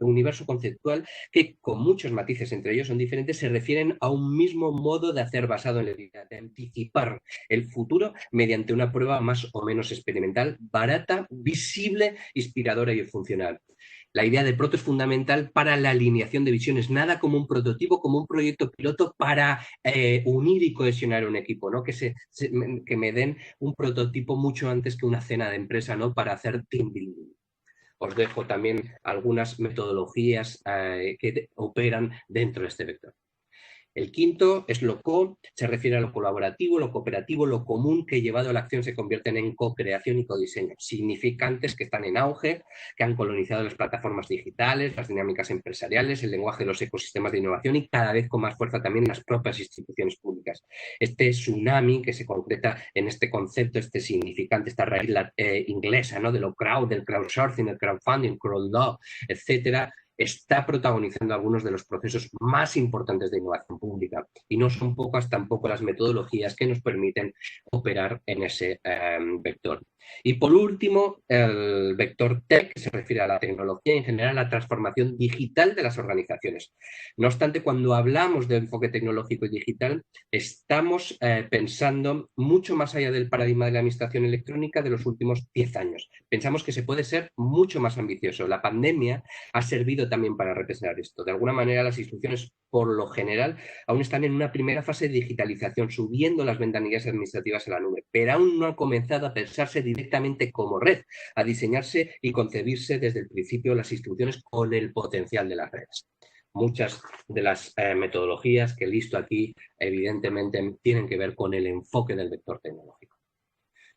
universo conceptual que, con muchos matices entre ellos son diferentes, se refieren a un mismo modo de hacer basado en la idea de anticipar el futuro mediante una prueba más o menos experimental, barata, visible, inspiradora y funcional. La idea de proto es fundamental para la alineación de visiones, nada como un prototipo, como un proyecto piloto para unir y cohesionar un equipo, ¿no? Que me den un prototipo mucho antes que una cena de empresa, ¿no? Para hacer team building. Os dejo también algunas metodologías que operan dentro de este vector. El quinto es lo co, se refiere a lo colaborativo, lo cooperativo, lo común que llevado a la acción se convierten en co-creación y codiseño, significantes que están en auge, que han colonizado las plataformas digitales, las dinámicas empresariales, el lenguaje de los ecosistemas de innovación y cada vez con más fuerza también las propias instituciones públicas. Este tsunami que se concreta en este concepto, este significante, esta raíz inglesa, ¿no? De lo crowd, del crowdsourcing, el crowdfunding, el crowd law, etcétera, está protagonizando algunos de los procesos más importantes de innovación pública y no son pocas tampoco las metodologías que nos permiten operar en ese vector. Y por último, el vector tech, que se refiere a la tecnología y en general a la transformación digital de las organizaciones. No obstante, cuando hablamos de enfoque tecnológico y digital, estamos pensando mucho más allá del paradigma de la administración electrónica de los últimos 10 años. Pensamos que se puede ser mucho más ambicioso. La pandemia ha servido también para representar esto. De alguna manera, las instituciones, por lo general, aún están en una primera fase de digitalización, subiendo las ventanillas administrativas a la nube, pero aún no han comenzado a pensarse directamente como red, a diseñarse y concebirse desde el principio las instituciones con el potencial de las redes. Muchas de las metodologías que listo aquí, evidentemente, tienen que ver con el enfoque del vector tecnológico.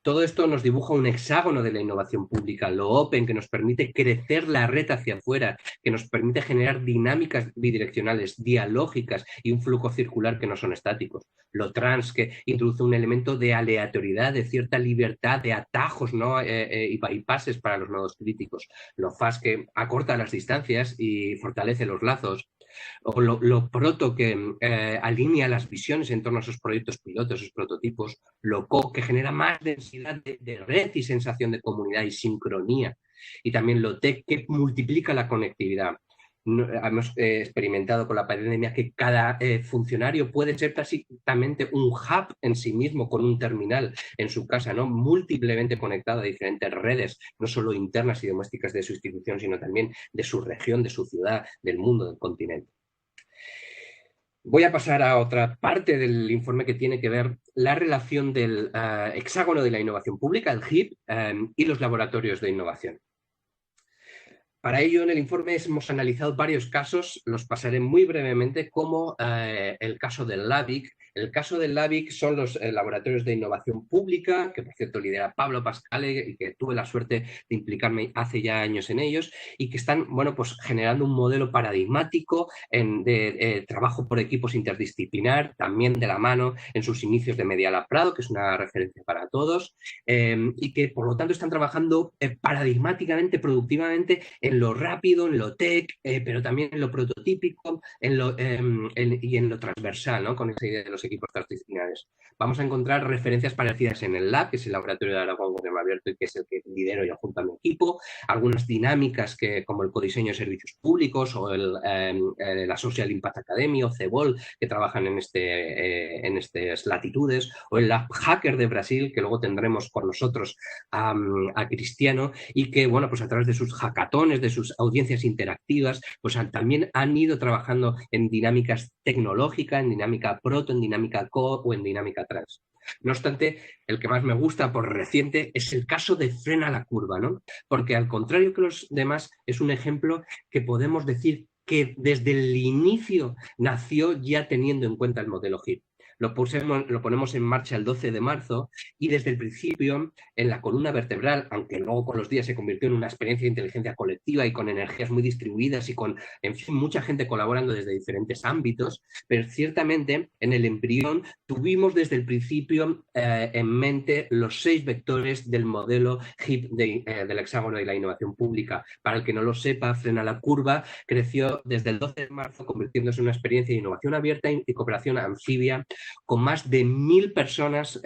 Todo esto nos dibuja un hexágono de la innovación pública, lo open, que nos permite crecer la red hacia afuera, que nos permite generar dinámicas bidireccionales, dialógicas y un flujo circular que no son estáticos. Lo trans, que introduce un elemento de aleatoriedad, de cierta libertad, de atajos, ¿no? Y bypasses para los nodos críticos. Lo fast, que acorta las distancias y fortalece los lazos. O lo proto, que alinea las visiones en torno a esos proyectos pilotos, esos prototipos. Lo co, que genera más densidad de red y sensación de comunidad y sincronía. Y también lo tech, que multiplica la conectividad. Hemos experimentado con la pandemia que cada funcionario puede ser prácticamente un hub en sí mismo, con un terminal en su casa, ¿no? Múltiplemente conectado a diferentes redes, no solo internas y domésticas de su institución, sino también de su región, de su ciudad, del mundo, del continente. Voy a pasar a otra parte del informe que tiene que ver la relación del hexágono de la innovación pública, el HIP, y los laboratorios de innovación. Para ello, en el informe hemos analizado varios casos, los pasaré muy brevemente, como el caso del LABIC. El caso del LABIC son los laboratorios de innovación pública, que por cierto lidera Pablo Pascale y que tuve la suerte de implicarme hace ya años en ellos, y que están, bueno, pues generando un modelo paradigmático de trabajo por equipos interdisciplinar, también de la mano en sus inicios de Medialab Prado, que es una referencia para todos, y que por lo tanto están trabajando paradigmáticamente, productivamente, en lo rápido, en lo tech, pero también en lo prototípico y en lo transversal, ¿no? Con esa idea de los equipos transdisciplinares. Vamos a encontrar referencias parecidas en el Lab, que es el Laboratorio de Aragón Gobierno Abierto y que es el que lidero yo junto a mi equipo, algunas dinámicas como el codiseño de servicios públicos o la Social Impact Academy o CEBOL, que trabajan en estas latitudes, o el Lab Hacker de Brasil, que luego tendremos con nosotros a Cristiano, y que, bueno, pues a través de sus hackatones, de sus audiencias interactivas, pues también han ido trabajando en dinámicas tecnológicas, en dinámica proto, en dinámica co o en dinámica trans. No obstante, el que más me gusta por reciente es el caso de Frena la Curva, ¿no? Porque al contrario que los demás, es un ejemplo que podemos decir que desde el inicio nació ya teniendo en cuenta el modelo HIP. Lo ponemos en marcha el 12 de marzo y desde el principio en la columna vertebral, aunque luego con los días se convirtió en una experiencia de inteligencia colectiva y con energías muy distribuidas y con, en fin, mucha gente colaborando desde diferentes ámbitos, pero ciertamente en el embrión tuvimos desde el principio en mente los 6 vectores del modelo HIP del hexágono de la innovación pública. Para el que no lo sepa, Frena la Curva creció desde el 12 de marzo convirtiéndose en una experiencia de innovación abierta y cooperación anfibia con más de 1000 personas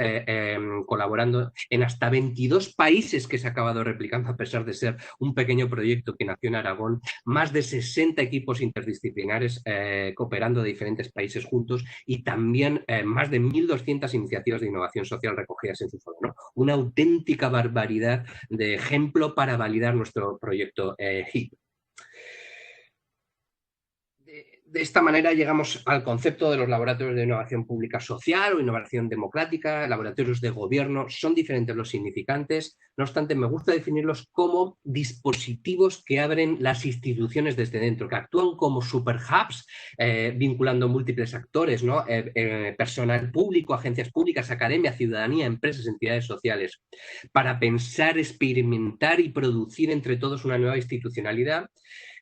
colaborando en hasta 22 países que se ha acabado replicando a pesar de ser un pequeño proyecto que nació en Aragón, más de 60 equipos interdisciplinares cooperando de diferentes países juntos y también más de 1200 iniciativas de innovación social recogidas en su foro, ¿no? Una auténtica barbaridad de ejemplo para validar nuestro proyecto HIP. De esta manera llegamos al concepto de los laboratorios de innovación pública social o innovación democrática, laboratorios de gobierno. Son diferentes los significantes, no obstante me gusta definirlos como dispositivos que abren las instituciones desde dentro, que actúan como superhubs, vinculando múltiples actores, ¿no? Personal público, agencias públicas, academia, ciudadanía, empresas, entidades sociales, para pensar, experimentar y producir entre todos una nueva institucionalidad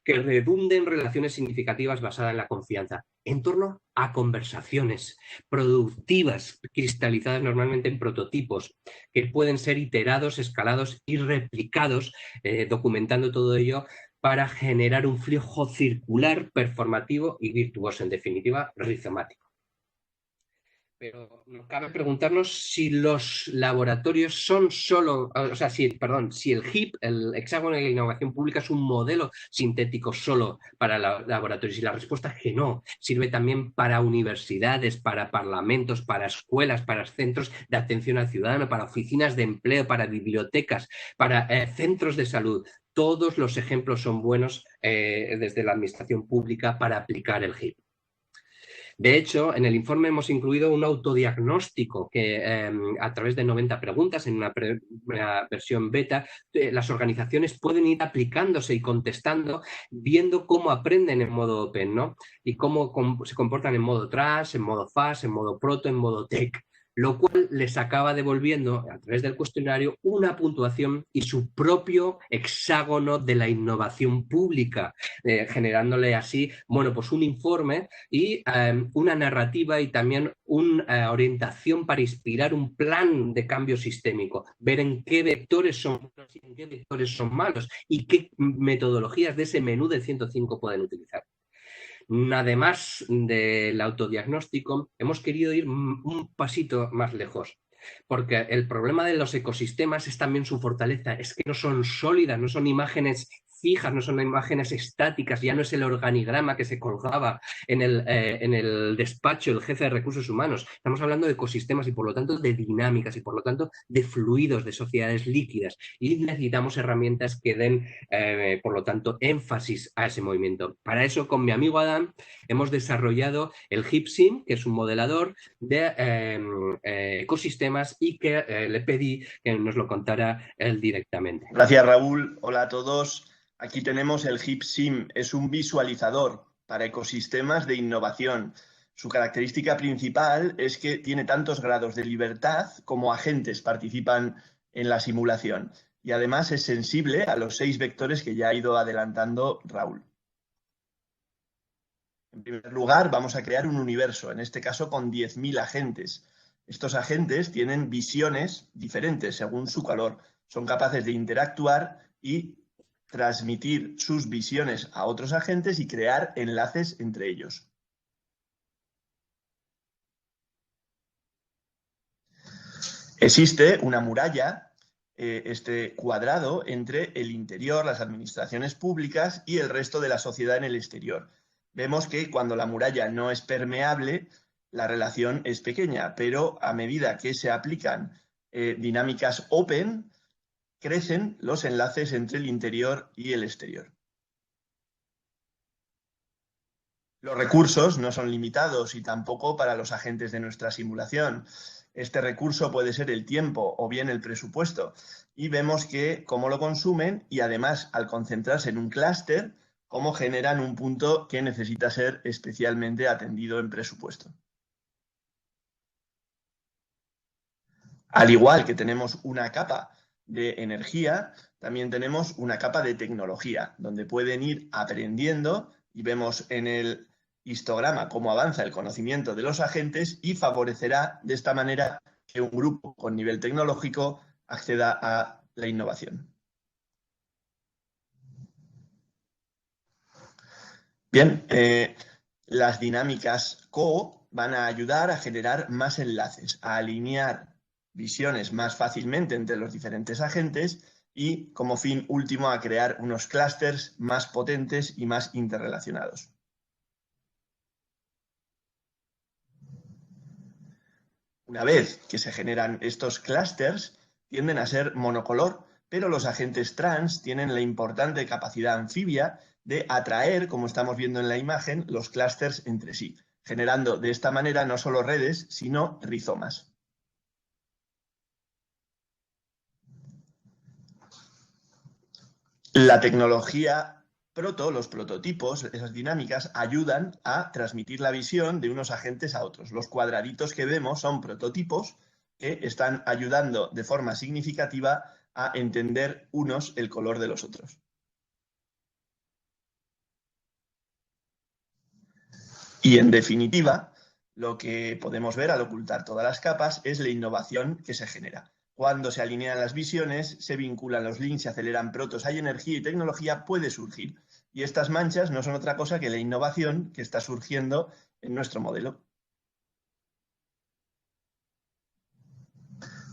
que redunde en relaciones significativas basadas en la confianza, en torno a conversaciones productivas, cristalizadas normalmente en prototipos, que pueden ser iterados, escalados y replicados, documentando todo ello para generar un flujo circular, performativo y virtuoso, en definitiva, rizomático. Pero nos cabe preguntarnos si los laboratorios son solo, o sea, si el HIP, el hexágono de la innovación pública, es un modelo sintético solo para laboratorios. Y la respuesta es que no. Sirve también para universidades, para parlamentos, para escuelas, para centros de atención al ciudadano, para oficinas de empleo, para bibliotecas, para centros de salud. Todos los ejemplos son buenos desde la administración pública para aplicar el HIP. De hecho, en el informe hemos incluido un autodiagnóstico que a través de 90 preguntas en una versión beta, las organizaciones pueden ir aplicándose y contestando, viendo cómo aprenden en modo open, ¿no? Y cómo se comportan en modo trash, en modo fast, en modo proto, en modo tech, lo cual les acaba devolviendo a través del cuestionario una puntuación y su propio hexágono de la innovación pública, generándole así, bueno, pues un informe y una narrativa y también una orientación para inspirar un plan de cambio sistémico, ver en qué vectores son buenos y en qué vectores son malos y qué metodologías de ese menú de 105 pueden utilizar. Además del autodiagnóstico, hemos querido ir un pasito más lejos, porque el problema de los ecosistemas es también su fortaleza, es que no son sólidas, no son imágenes fijas, no son imágenes estáticas, ya no es el organigrama que se colgaba en el despacho del jefe de recursos humanos. Estamos hablando de ecosistemas y por lo tanto de dinámicas y por lo tanto de fluidos, de sociedades líquidas, y necesitamos herramientas que den, por lo tanto, énfasis a ese movimiento. Para eso, con mi amigo Adam, hemos desarrollado el HipSim, que es un modelador de ecosistemas y que le pedí que nos lo contara él directamente. Gracias, Raúl. Hola a todos. Aquí tenemos el HipSim. Es un visualizador para ecosistemas de innovación. Su característica principal es que tiene tantos grados de libertad como agentes participan en la simulación. Y además es sensible a los 6 vectores que ya ha ido adelantando Raúl. En primer lugar, vamos a crear un universo, en este caso con 10.000 agentes. Estos agentes tienen visiones diferentes según su color. Son capaces de interactuar y transmitir sus visiones a otros agentes y crear enlaces entre ellos. Existe una muralla, este cuadrado, entre el interior, las administraciones públicas y el resto de la sociedad en el exterior. Vemos que cuando la muralla no es permeable, la relación es pequeña, pero a medida que se aplican dinámicas open, crecen los enlaces entre el interior y el exterior. Los recursos no son limitados y tampoco para los agentes de nuestra simulación. Este recurso puede ser el tiempo o bien el presupuesto. Y vemos que cómo lo consumen y además al concentrarse en un clúster, cómo generan un punto que necesita ser especialmente atendido en presupuesto. Al igual que tenemos una capa de energía, también tenemos una capa de tecnología, donde pueden ir aprendiendo y vemos en el histograma cómo avanza el conocimiento de los agentes y favorecerá de esta manera que un grupo con nivel tecnológico acceda a la innovación. Bien, las dinámicas CO van a ayudar a generar más enlaces, a alinear visiones más fácilmente entre los diferentes agentes y, como fin último, a crear unos clústeres más potentes y más interrelacionados. Una vez que se generan estos clústeres, tienden a ser monocolor, pero los agentes trans tienen la importante capacidad anfibia de atraer, como estamos viendo en la imagen, los clústeres entre sí, generando de esta manera no solo redes, sino rizomas. La tecnología proto, los prototipos, esas dinámicas, ayudan a transmitir la visión de unos agentes a otros. Los cuadraditos que vemos son prototipos que están ayudando de forma significativa a entender unos el color de los otros. Y en definitiva, lo que podemos ver al ocultar todas las capas es la innovación que se genera. Cuando se alinean las visiones, se vinculan los links, se aceleran protos, hay energía y tecnología, puede surgir. Y estas manchas no son otra cosa que la innovación que está surgiendo en nuestro modelo.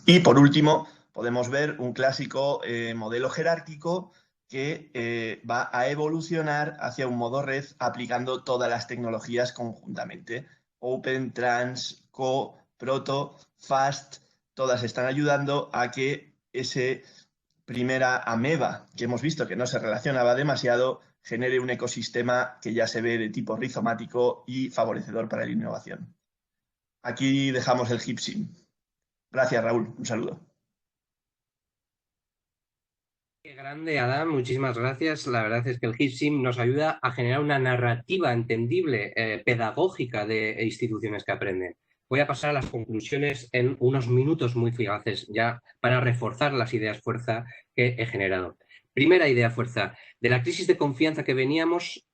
Y por último, podemos ver un clásico modelo jerárquico que va a evolucionar hacia un modo red aplicando todas las tecnologías conjuntamente. Open, Trans, Co, Proto, Fast, todas están ayudando a que ese primera ameba que hemos visto que no se relacionaba demasiado genere un ecosistema que ya se ve de tipo rizomático y favorecedor para la innovación. Aquí dejamos el HipSim. Gracias, Raúl. Un saludo. Qué grande, Adam. Muchísimas gracias. La verdad es que el HipSim nos ayuda a generar una narrativa entendible, pedagógica de instituciones que aprenden. Voy a pasar a las conclusiones en unos minutos muy fugaces ya para reforzar las ideas fuerza que he generado. Primera idea fuerza. De la crisis de confianza que veníamos,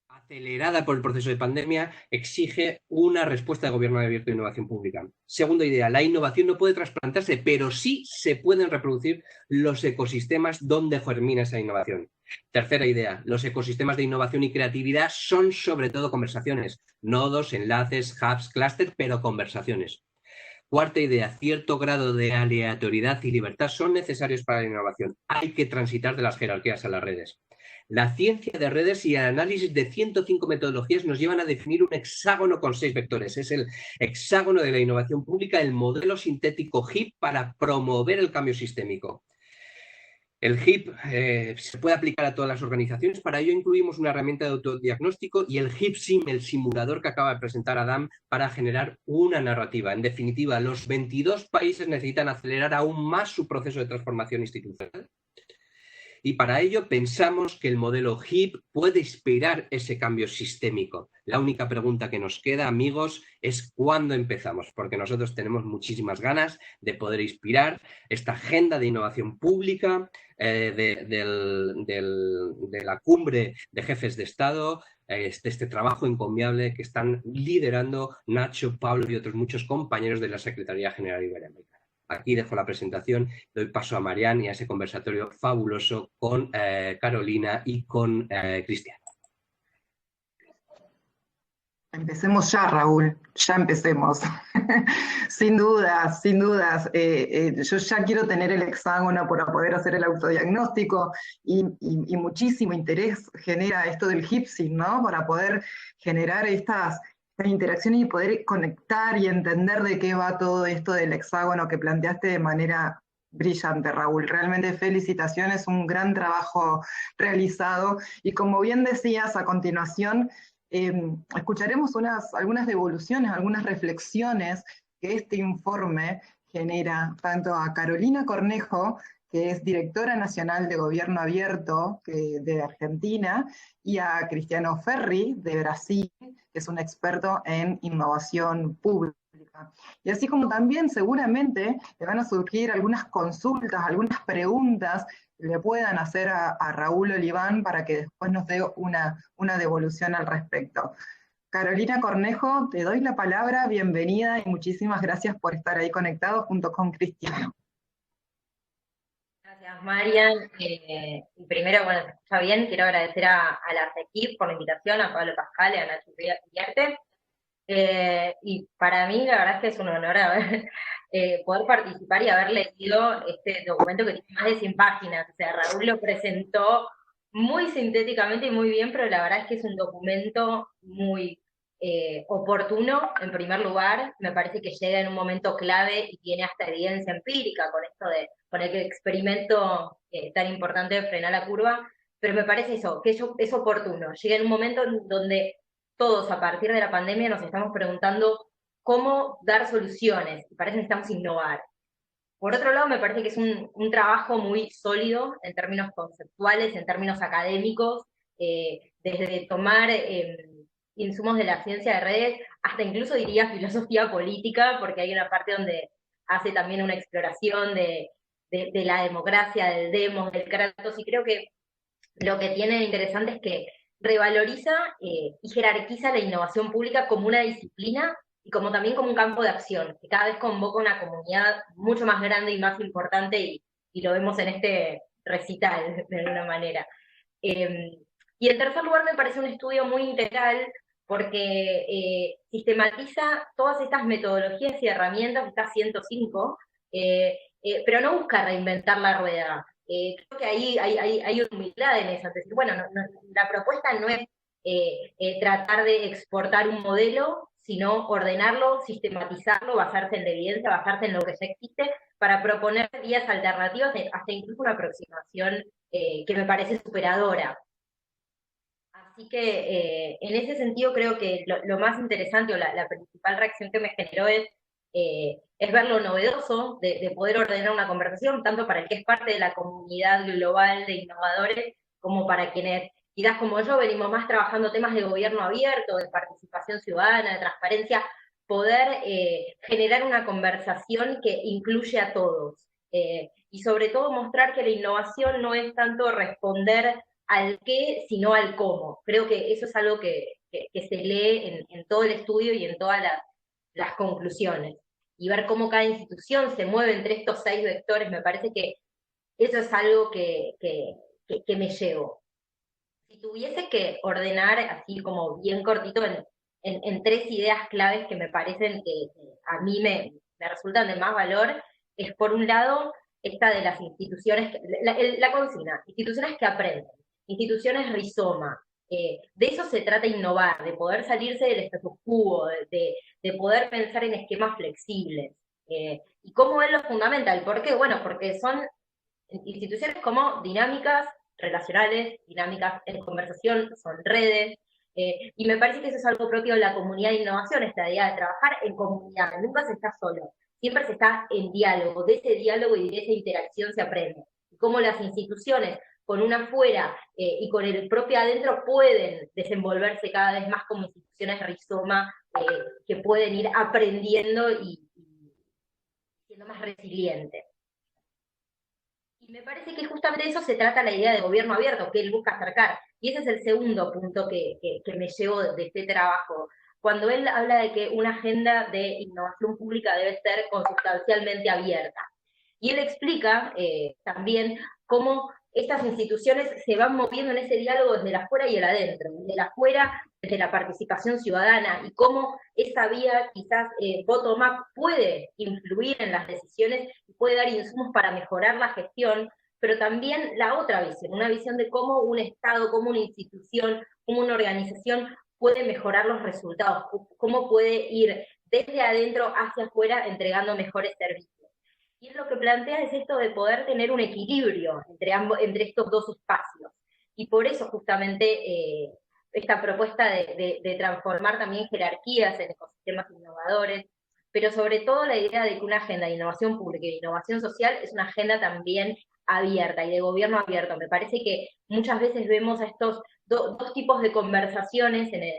acelerada por el proceso de pandemia, exige una respuesta de gobierno abierto e innovación pública. Segunda idea, la innovación no puede trasplantarse, pero sí se pueden reproducir los ecosistemas donde germina esa innovación. Tercera idea, los ecosistemas de innovación y creatividad son sobre todo conversaciones, nodos, enlaces, hubs, clústeres, pero conversaciones. Cuarta idea, cierto grado de aleatoriedad y libertad son necesarios para la innovación. Hay que transitar de las jerarquías a las redes. La ciencia de redes y el análisis de 105 metodologías nos llevan a definir un hexágono con 6 vectores. Es el hexágono de la innovación pública, el modelo sintético HIP para promover el cambio sistémico. El HIP se puede aplicar a todas las organizaciones. Para ello incluimos una herramienta de autodiagnóstico y el HipSim, el simulador que acaba de presentar Adam, para generar una narrativa. En definitiva, los 22 países necesitan acelerar aún más su proceso de transformación institucional. Y para ello pensamos que el modelo HIP puede inspirar ese cambio sistémico. La única pregunta que nos queda, amigos, es cuándo empezamos, porque nosotros tenemos muchísimas ganas de poder inspirar esta agenda de innovación pública, de la cumbre de jefes de Estado, este trabajo encomiable que están liderando Nacho, Pablo y otros muchos compañeros de la Secretaría General Iberoamericana. Aquí dejo la presentación, doy paso a Marian y a ese conversatorio fabuloso con Carolina y con Cristian. Empecemos ya, Raúl, ya empecemos. Sin dudas, sin dudas. Yo ya quiero tener el hexágono para poder hacer el autodiagnóstico y muchísimo interés genera esto del HipSim, ¿no? Para poder generar estas interacciones y poder conectar y entender de qué va todo esto del hexágono que planteaste de manera brillante, Raúl. Realmente felicitaciones, un gran trabajo realizado. Y como bien decías, a continuación escucharemos algunas devoluciones, algunas reflexiones que este informe genera tanto a Carolina Cornejo, que es directora nacional de Gobierno Abierto de Argentina, y a Cristiano Ferri, de Brasil, que es un experto en innovación pública. Y así como también seguramente le van a surgir algunas consultas, algunas preguntas que le puedan hacer a Raúl Oliván para que después nos dé una devolución al respecto. Carolina Cornejo, te doy la palabra, bienvenida y muchísimas gracias por estar ahí conectado junto con Cristiano. Gracias, Marian. Y primero, bueno, se escucha bien, quiero agradecer a la CECIP por la invitación, a Pablo Pascal y a Nacho Iriarte. Y para mí la verdad es que es un honor poder participar y haber leído este documento que tiene más de 100 páginas. O sea, Raúl lo presentó muy sintéticamente y muy bien, pero la verdad es que es un documento muy oportuno, en primer lugar. Me parece que llega en un momento clave y tiene hasta evidencia empírica con esto con el experimento tan importante de frenar la curva. Pero me parece eso, que es oportuno. Llega en un momento en donde todos a partir de la pandemia nos estamos preguntando cómo dar soluciones, y parece que necesitamos innovar. Por otro lado, me parece que es un trabajo muy sólido en términos conceptuales, en términos académicos, desde tomar insumos de la ciencia de redes, hasta incluso diría filosofía política, porque hay una parte donde hace también una exploración de la democracia, del demos, del kratos, y creo que lo que tiene interesante es que revaloriza y jerarquiza la innovación pública como una disciplina y como también como un campo de acción, que cada vez convoca una comunidad mucho más grande y más importante, y lo vemos en este recital, de alguna manera. Eh, y en tercer lugar, me parece un estudio muy integral porque sistematiza todas estas metodologías y herramientas, estas 105, pero no busca reinventar la rueda. Creo que ahí hay humildad en eso. Es decir, bueno, la propuesta no es tratar de exportar un modelo, sino ordenarlo, sistematizarlo, basarse en la evidencia, basarse en lo que ya existe, para proponer vías alternativas, hasta incluso una aproximación que me parece superadora. Así que en ese sentido creo que lo más interesante o la principal reacción que me generó es ver lo novedoso de poder ordenar una conversación, tanto para el que es parte de la comunidad global de innovadores, como para quienes quizás como yo venimos más trabajando temas de gobierno abierto, de participación ciudadana, de transparencia, poder generar una conversación que incluye a todos. Y sobre todo mostrar que la innovación no es tanto responder al qué, sino al cómo. Creo que eso es algo que se lee en todo el estudio y en todas las conclusiones. Y ver cómo cada institución se mueve entre estos 6 vectores, me parece que eso es algo que me llevo. Si tuviese que ordenar así como bien cortito en 3 ideas claves que me parecen que a mí me resultan de más valor, es por un lado esta de las instituciones, la consigna, instituciones que aprenden, instituciones rizoma. De eso se trata innovar, de poder salirse del status quo, de poder pensar en esquemas flexibles. ¿Y cómo es lo fundamental? ¿Por qué? Bueno, porque son instituciones como dinámicas, relacionales, dinámicas en conversación, son redes, y me parece que eso es algo propio de la comunidad de innovación, esta idea de trabajar en comunidad, nunca se está solo, siempre se está en diálogo, de ese diálogo y de esa interacción se aprende. Y cómo las instituciones con una afuera y con el propio adentro pueden desenvolverse cada vez más como instituciones rizoma que pueden ir aprendiendo y siendo más resilientes. Y me parece que justamente de eso se trata la idea de gobierno abierto, que él busca acercar. Y ese es el segundo punto que me llevo de este trabajo. Cuando él habla de que una agenda de innovación pública debe ser consustancialmente abierta. Y él explica también cómo estas instituciones se van moviendo en ese diálogo desde el afuera y el adentro, desde el afuera, desde la participación ciudadana, y cómo esa vía quizás bottom-up puede influir en las decisiones y puede dar insumos para mejorar la gestión, pero también la otra visión, una visión de cómo un Estado, cómo una institución, cómo una organización puede mejorar los resultados, cómo puede ir desde adentro hacia afuera entregando mejores servicios. Y él lo que plantea es esto de poder tener un equilibrio entre estos dos espacios. Y por eso justamente esta propuesta de transformar también jerarquías en ecosistemas innovadores, pero sobre todo la idea de que una agenda de innovación pública y de innovación social es una agenda también abierta y de gobierno abierto. Me parece que muchas veces vemos a estos dos tipos de conversaciones en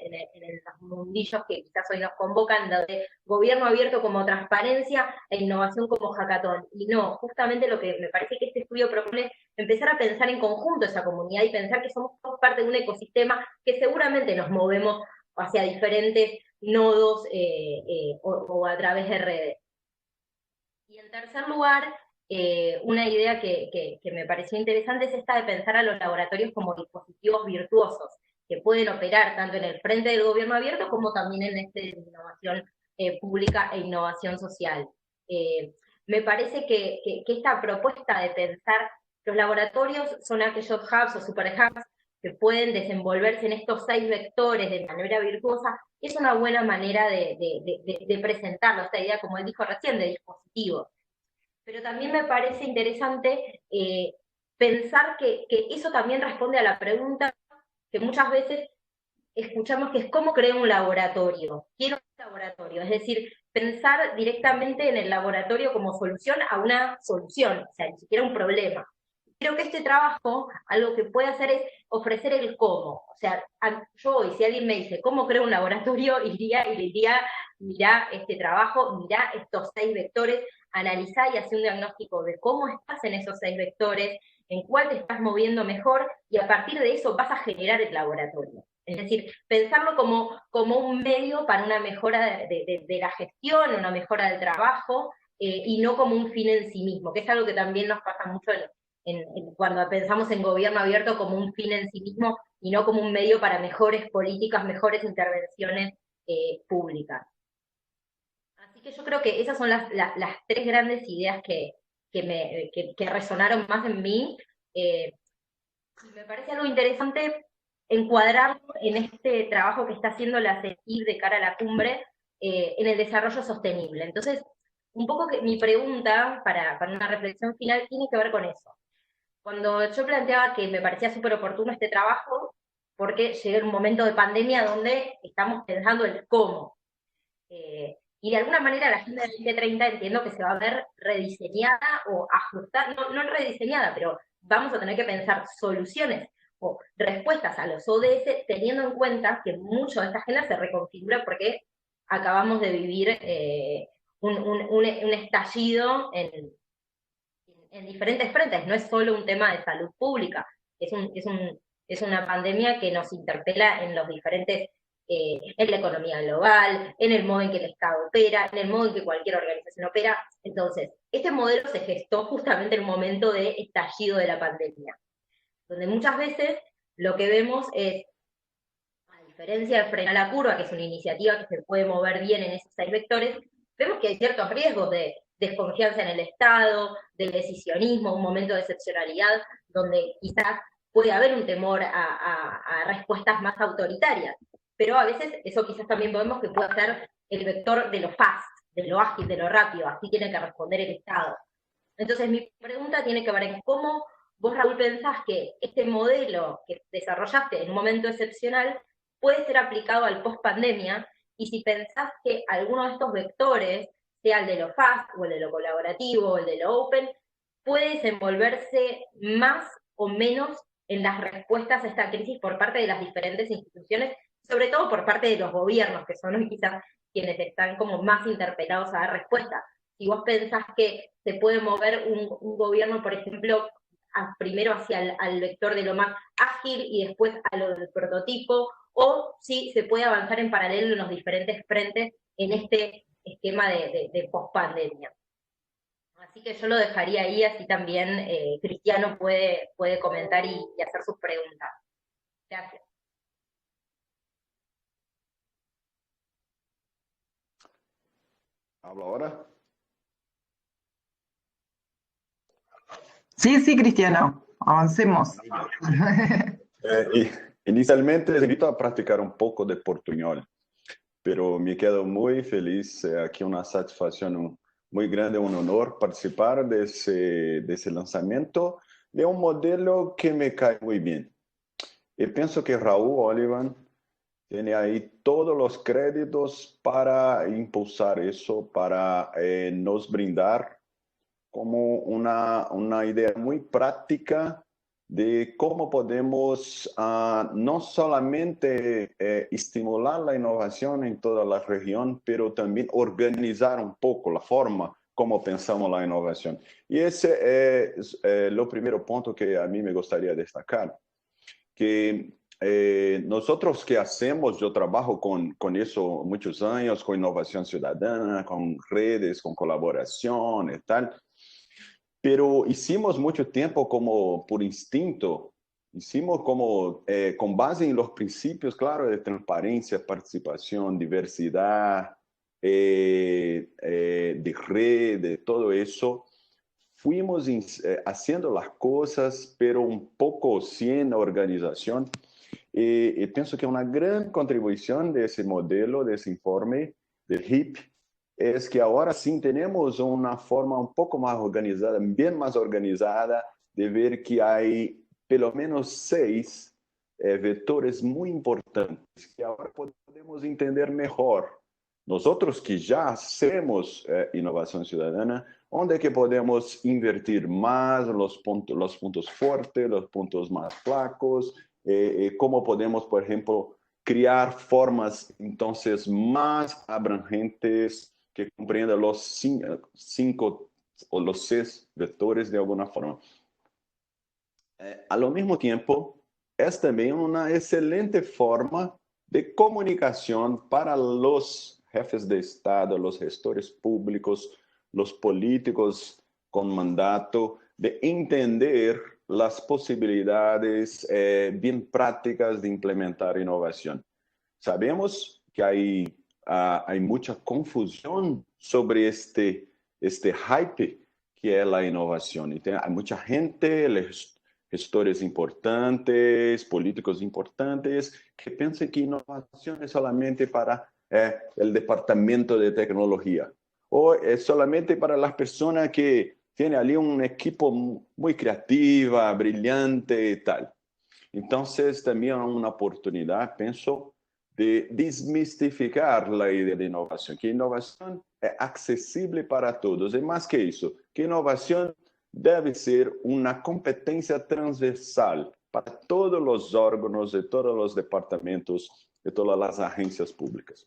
los mundillos que quizás hoy nos convocan, de gobierno abierto como transparencia e innovación como hackathon. Y no, justamente lo que me parece que este estudio propone es empezar a pensar en conjunto esa comunidad y pensar que somos todos parte de un ecosistema que seguramente nos movemos hacia diferentes nodos o a través de redes. Y en tercer lugar, una idea que me pareció interesante es esta de pensar a los laboratorios como dispositivos virtuosos, que pueden operar tanto en el frente del gobierno abierto como también en este de innovación pública e innovación social. Me parece que esta propuesta de pensar los laboratorios son aquellos hubs o super hubs que pueden desenvolverse en estos 6 vectores de manera virtuosa, es una buena manera de presentarlo, esta idea, como él dijo recién, de dispositivos. Pero también me parece interesante pensar que eso también responde a la pregunta que muchas veces escuchamos, que es ¿cómo creo un laboratorio? Quiero un laboratorio, es decir, pensar directamente en el laboratorio como solución a una solución, o sea, ni siquiera un problema. Creo que este trabajo, algo que puede hacer es ofrecer el cómo. O sea, yo hoy, si alguien me dice cómo creo un laboratorio, iría y le diría, mirá este trabajo, mirá estos 6 vectores, analizá y hacé un diagnóstico de cómo estás en esos 6 vectores, en cuál te estás moviendo mejor, y a partir de eso vas a generar el laboratorio. Es decir, pensarlo como un medio para una mejora de la gestión, una mejora del trabajo, y no como un fin en sí mismo, que es algo que también nos pasa mucho cuando pensamos en gobierno abierto como un fin en sí mismo y no como un medio para mejores políticas, mejores intervenciones públicas. Así que yo creo que esas son las 3 grandes ideas que resonaron más en mí. Me parece algo interesante encuadrarlo en este trabajo que está haciendo la CECIF de cara a la cumbre en el desarrollo sostenible. Entonces, un poco que mi pregunta para una reflexión final tiene que ver con eso. Cuando yo planteaba que me parecía súper oportuno este trabajo, porque llegué en un momento de pandemia donde estamos pensando el cómo. Y de alguna manera la Agenda 2030 entiendo que se va a ver rediseñada o ajustada, no rediseñada, pero vamos a tener que pensar soluciones o respuestas a los ODS, teniendo en cuenta que mucho de esta agenda se reconfigura porque acabamos de vivir un estallido en diferentes frentes, no es solo un tema de salud pública, es una pandemia que nos interpela en los diferentes, en la economía global, en el modo en que el Estado opera, en el modo en que cualquier organización opera. Entonces, este modelo se gestó justamente en el momento de estallido de la pandemia, donde muchas veces lo que vemos es, a diferencia de Frena la Curva, que es una iniciativa que se puede mover bien en esos 6 vectores, vemos que hay ciertos riesgos de desconfianza en el Estado, del decisionismo, un momento de excepcionalidad, donde quizás puede haber un temor a respuestas más autoritarias. Pero a veces eso quizás también vemos que puede ser el vector de lo fast, de lo ágil, de lo rápido, así tiene que responder el Estado. Entonces mi pregunta tiene que ver en cómo vos, Raúl, pensás que este modelo que desarrollaste en un momento excepcional puede ser aplicado al post-pandemia, y si pensás que alguno de estos vectores, sea el de lo fast, o el de lo colaborativo, o el de lo open, puede desenvolverse más o menos en las respuestas a esta crisis por parte de las diferentes instituciones, sobre todo por parte de los gobiernos, que son quizás quienes están como más interpelados a dar respuesta. Si vos pensás que se puede mover un gobierno, por ejemplo, primero hacia al vector de lo más ágil y después a lo del prototipo, o si se puede avanzar en paralelo en los diferentes frentes en este esquema de post-pandemia. Así que yo lo dejaría ahí, así también Cristiano puede comentar y hacer sus preguntas. Gracias. ¿Hablo ahora? Sí, Cristiano, avancemos. Inicialmente les invito a practicar un poco de portuñol, pero me quedo muy feliz, aquí una satisfacción muy grande, un honor participar de ese lanzamiento de un modelo que me cae muy bien. Y pienso que Raúl Olivan tiene ahí todos los créditos para impulsar eso, para nos brindar como una idea muy práctica de cómo podemos no solamente estimular la innovación en toda la región, pero también organizar un poco la forma como pensamos la innovación. Y ese es lo primero punto que a mí me gustaría destacar, que nosotros que hacemos, yo trabajo con eso muchos años, con innovación ciudadana, con redes, con colaboración y tal, pero hicimos mucho tiempo como por instinto Hicimos como, con base en los principios, claro, de transparencia, participación, diversidad, de red, de todo eso. Fuimos haciendo las cosas, pero un poco sin organización. Y pienso que una gran contribución de ese modelo, de ese informe del HIP, es que ahora sí tenemos una forma un poco más organizada, bien más organizada, de ver que hay pelo menos 6 vectores muy importantes que ahora podemos entender mejor. Nosotros que ya hacemos innovación ciudadana, ¿dónde que podemos invertir más los puntos fuertes, los puntos más flacos? Cómo podemos, por ejemplo, crear formas entonces más abrangentes que comprendan los 5 o los 6 vectores de alguna forma. Al mismo tiempo, es también una excelente forma de comunicación para los jefes de Estado, los gestores públicos, los políticos con mandato, de entender las posibilidades bien prácticas de implementar innovación. Sabemos que hay mucha confusión sobre este hype que es la innovación. Y hay mucha gente, gestores importantes, políticos importantes, que piensan que innovación es solamente para el departamento de tecnología o es solamente para las personas que tienen allí un equipo muy creativa, brillante y tal. Entonces, también hay una oportunidad, pienso, de desmistificar la idea de innovación, que innovación es accesible para todos. Y más que eso, que innovación debe ser una competencia transversal para todos los órganos de todos los departamentos de todas las agencias públicas.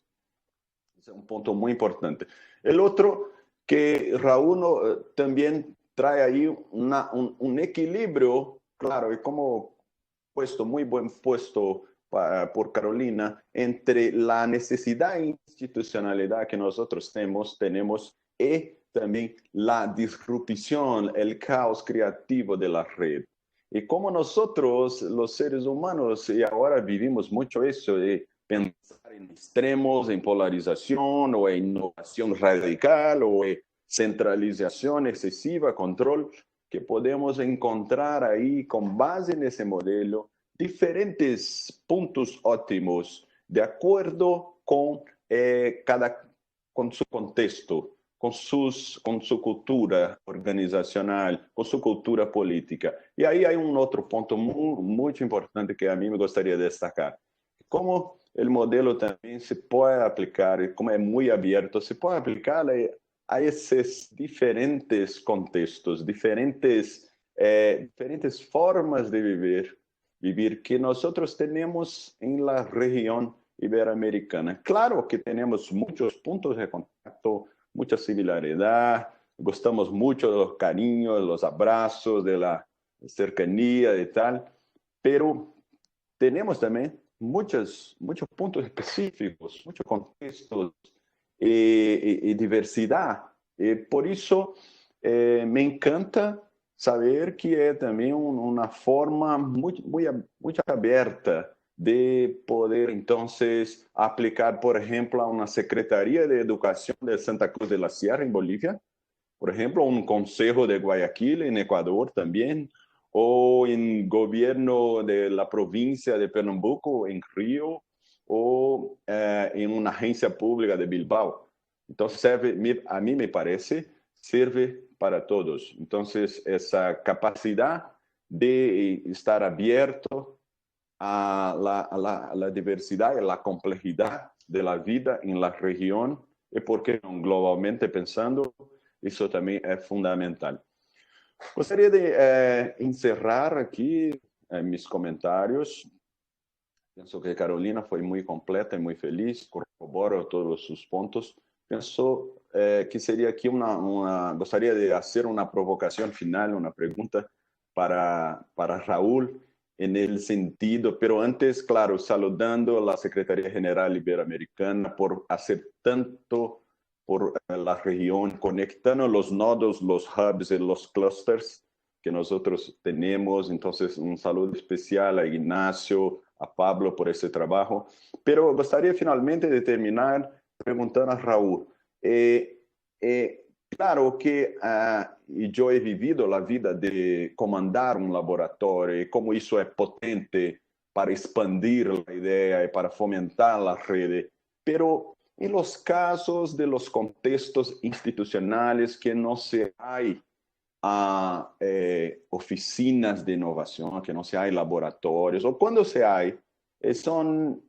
Ese es un punto muy importante. El otro, que Raúl también trae ahí un equilibrio, claro, y como puesto, muy buen puesto por Carolina, entre la necesidad e institucionalidad que nosotros tenemos y también la disrupción, el caos creativo de la red. Y como nosotros, los seres humanos, y ahora vivimos mucho eso de pensar en extremos, en polarización o en innovación radical o en centralización excesiva, control, que podemos encontrar ahí con base en ese modelo diferentes puntos óptimos de acuerdo con con su contexto, con su cultura organizacional, con su cultura política. Y ahí hay un otro punto muy importante que a mí me gustaría destacar. Cómo el modelo también se puede aplicar, como es muy abierto, se puede aplicar a esos diferentes contextos, diferentes formas de vivir que nosotros tenemos en la región iberoamericana. Claro que tenemos muchos puntos de contacto, mucha similaridad, gustamos mucho de los cariños, de los abrazos, de la cercanía, de tal, pero tenemos también muchos puntos específicos, muchos contextos y diversidad. Por eso me encanta saber que es también una forma muy abierta de poder entonces aplicar, por ejemplo, a una Secretaría de Educación de Santa Cruz de la Sierra en Bolivia, por ejemplo, un Consejo de Guayaquil en Ecuador también, o en gobierno de la provincia de Pernambuco en Río, o en una agencia pública de Bilbao. Entonces, a mí me parece, sirve para todos. Entonces, esa capacidad de estar abierto a la diversidad y la complejidad de la vida en la región, y porque globalmente pensando, eso también es fundamental. Gostaria de encerrar aqui mis comentarios. Penso que Carolina foi muito completa e muito feliz, corrobora todos os seus pontos. Penso que seria aqui gostaria de fazer uma provocação final, uma pergunta para Raúl, en el sentido, pero antes, claro, saludando a la Secretaría General Iberoamericana por hacer tanto por la región, conectando los nodos, los hubs y los clusters que nosotros tenemos. Entonces, un saludo especial a Ignacio, a Pablo por ese trabajo. Pero gustaría finalmente de terminar preguntando a Raúl. Claro que yo he vivido la vida de comandar un laboratorio y cómo eso es potente para expandir la idea y para fomentar la red. Pero en los casos de los contextos institucionales que no se hay oficinas de innovación, que no se hay laboratorios, o cuando se hay, son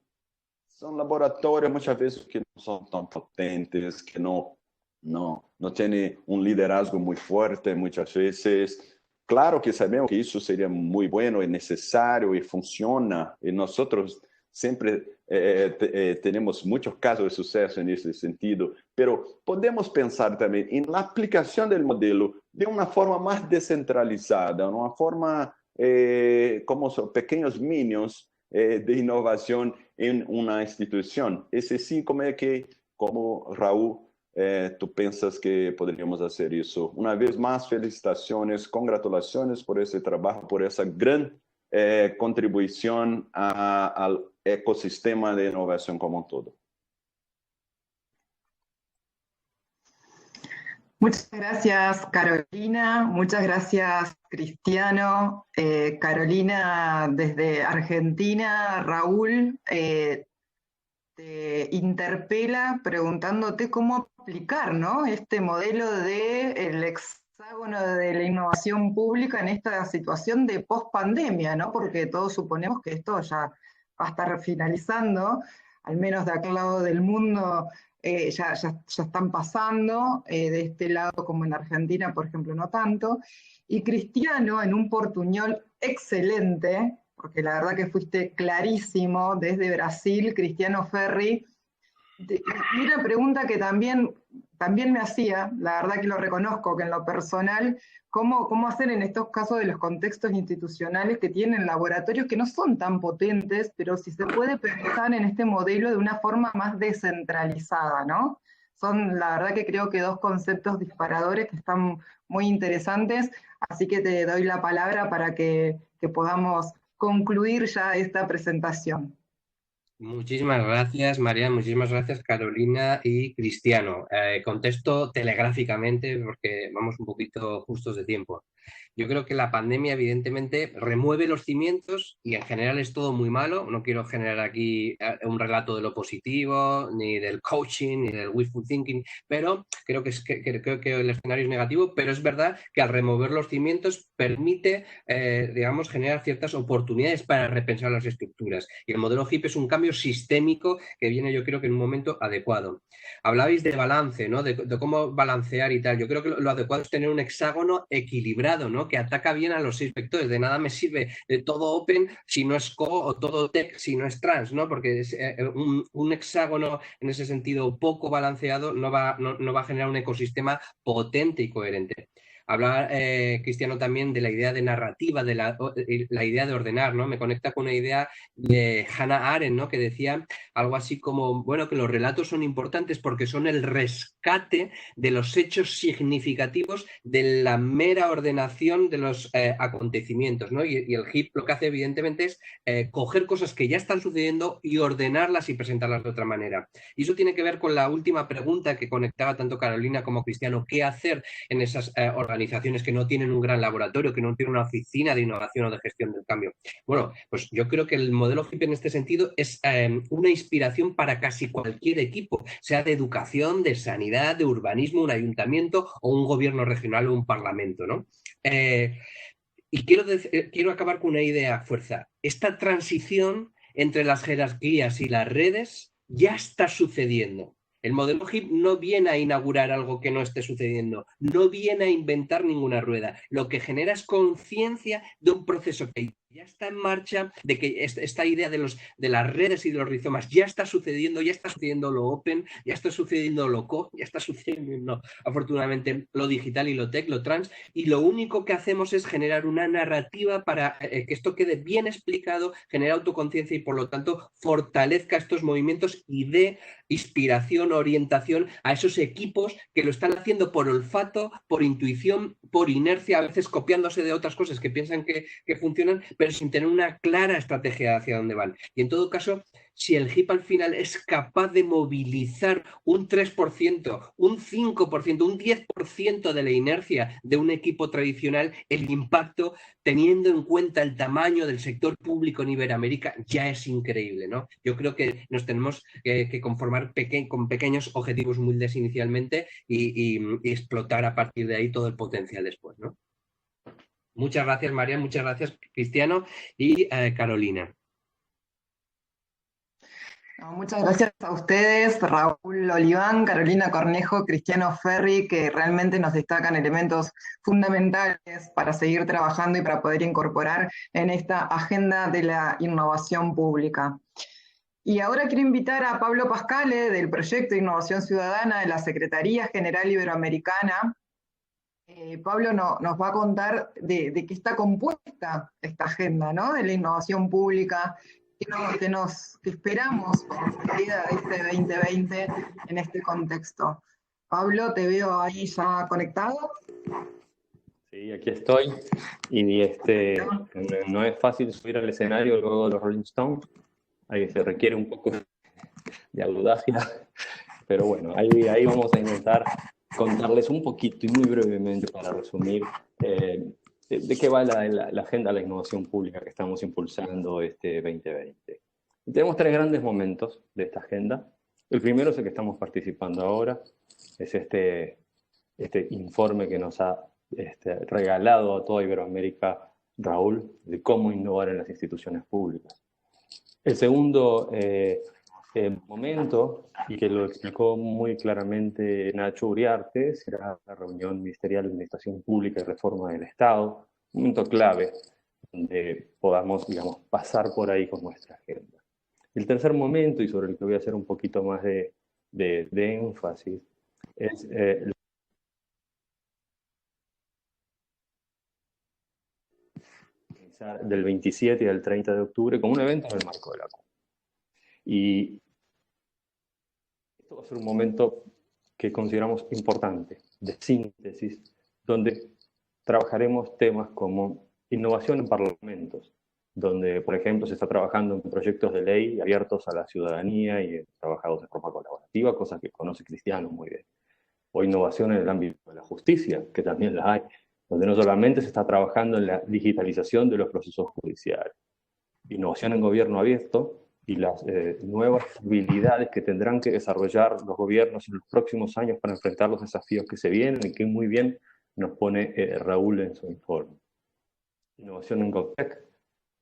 laboratorios muchas veces que no son tan potentes, que no tiene un liderazgo muy fuerte muchas veces. Claro que sabemos que eso sería muy bueno y necesario y funciona, y nosotros siempre tenemos muchos casos de suceso en ese sentido, pero podemos pensar también en la aplicación del modelo de una forma más descentralizada, una forma como son pequeños minions de innovación en una institución. Ese sí, como Raúl, tú piensas que podríamos hacer eso. Una vez más, felicitaciones, congratulaciones por ese trabajo, por esa gran contribución al ecosistema de innovación como un todo. Muchas gracias, Carolina. Muchas gracias, Cristiano. Carolina, desde Argentina, Raúl, te interpela preguntándote cómo aplicar, ¿no?, este modelo del hexágono de la innovación pública en esta situación de post-pandemia, ¿no? Porque todos suponemos que esto ya va a estar finalizando, al menos de aquel lado del mundo ya están pasando, de este lado como en Argentina, por ejemplo, no tanto. Y Cristiano, en un portuñol excelente, porque la verdad que fuiste clarísimo desde Brasil, Cristiano Ferri, y una pregunta que también me hacía, la verdad que lo reconozco, que en lo personal, ¿cómo hacer en estos casos de los contextos institucionales que tienen laboratorios que no son tan potentes, pero si se puede pensar en este modelo de una forma más descentralizada, ¿no? Son, la verdad que creo que dos conceptos disparadores que están muy interesantes, así que te doy la palabra para que podamos concluir ya esta presentación. Muchísimas gracias, María, muchísimas gracias, Carolina y Cristiano. Contesto telegráficamente porque vamos un poquito justos de tiempo. Yo creo que la pandemia evidentemente remueve los cimientos y en general es todo muy malo. No quiero generar aquí un relato de lo positivo, ni del coaching, ni del wishful thinking, pero creo que el escenario es negativo, pero es verdad que al remover los cimientos permite, digamos, generar ciertas oportunidades para repensar las estructuras. Y el modelo HIP es un cambio sistémico que viene, yo creo que en un momento adecuado. Hablabais de balance, ¿no? De cómo balancear y tal. Yo creo que lo adecuado es tener un hexágono equilibrado, ¿no? Que ataca bien a los 6 vectores. De nada me sirve de todo open si no es co, o todo tech si no es trans, ¿no? Porque es, un hexágono en ese sentido poco balanceado no va a generar un ecosistema potente y coherente. Hablar, Cristiano, también de la idea de narrativa, de la idea de ordenar, ¿no? Me conecta con una idea de Hannah Arendt, ¿no? Que decía algo así como, bueno, que los relatos son importantes porque son el rescate de los hechos significativos de la mera ordenación de los acontecimientos, ¿no? Y el HIP lo que hace, evidentemente, es coger cosas que ya están sucediendo y ordenarlas y presentarlas de otra manera. Y eso tiene que ver con la última pregunta que conectaba tanto Carolina como Cristiano. ¿Qué hacer en esas organizaciones que no tienen un gran laboratorio, que no tienen una oficina de innovación o de gestión del cambio? Bueno, pues yo creo que el modelo HIP en este sentido es una inspiración para casi cualquier equipo, sea de educación, de sanidad, de urbanismo, un ayuntamiento o un gobierno regional o un parlamento, ¿no? Y quiero acabar con una idea, fuerza. Esta transición entre las jerarquías y las redes ya está sucediendo. El modelo HIP no viene a inaugurar algo que no esté sucediendo, no viene a inventar ninguna rueda. Lo que genera es conciencia de un proceso que ya está en marcha, de que esta idea de las redes y de los rizomas ya está sucediendo lo open, ya está sucediendo lo co, ya está sucediendo afortunadamente lo digital y lo tech, lo trans, y lo único que hacemos es generar una narrativa para que esto quede bien explicado, genere autoconciencia y por lo tanto fortalezca estos movimientos y dé inspiración, orientación a esos equipos que lo están haciendo por olfato, por intuición, por inercia, a veces copiándose de otras cosas que piensan que funcionan, pero sin tener una clara estrategia hacia dónde van. Y en todo caso, si el HIP al final es capaz de movilizar un 3%, un 5%, un 10% de la inercia de un equipo tradicional, el impacto, teniendo en cuenta el tamaño del sector público en Iberoamérica, ya es increíble, ¿no? Yo creo que nos tenemos que conformar con pequeños objetivos humildes inicialmente y explotar a partir de ahí todo el potencial después, ¿no? Muchas gracias, María, muchas gracias, Cristiano y Carolina. Muchas gracias a ustedes, Raúl Oliván, Carolina Cornejo, Cristiano Ferri, que realmente nos destacan elementos fundamentales para seguir trabajando y para poder incorporar en esta agenda de la innovación pública. Y ahora quiero invitar a Pablo Pascale, del Proyecto de Innovación Ciudadana de la Secretaría General Iberoamericana. Pablo nos va a contar de qué está compuesta esta agenda, ¿no? De la innovación pública, qué esperamos para la salida de este 2020 en este contexto. Pablo, te veo ahí ya conectado. Sí, aquí estoy. Y no es fácil subir al escenario luego de los Rolling Stones. Ahí se requiere un poco de audacia. Pero bueno, ahí vamos a intentar contarles un poquito y muy brevemente para resumir de qué va la agenda de la innovación pública que estamos impulsando este 2020. Y tenemos 3 grandes momentos de esta agenda. El primero es el que estamos participando ahora, es este informe que nos ha regalado a toda Iberoamérica Raúl, de cómo innovar en las instituciones públicas. El segundo momento, y que lo explicó muy claramente Nacho Uriarte, será la reunión ministerial de Administración Pública y Reforma del Estado, un momento clave donde podamos, digamos, pasar por ahí con nuestra agenda. El tercer momento, y sobre el que voy a hacer un poquito más de énfasis, es del 27 y del 30 de octubre como un evento en el marco de la CUP. Y esto va a ser un momento que consideramos importante, de síntesis, donde trabajaremos temas como innovación en parlamentos, donde, por ejemplo, se está trabajando en proyectos de ley abiertos a la ciudadanía y trabajados de forma colaborativa, cosas que conoce Cristiano muy bien. O innovación en el ámbito de la justicia, que también la hay, donde no solamente se está trabajando en la digitalización de los procesos judiciales. Innovación en gobierno abierto y las nuevas habilidades que tendrán que desarrollar los gobiernos en los próximos años para enfrentar los desafíos que se vienen y que muy bien nos pone Raúl en su informe. Innovación en GovTech,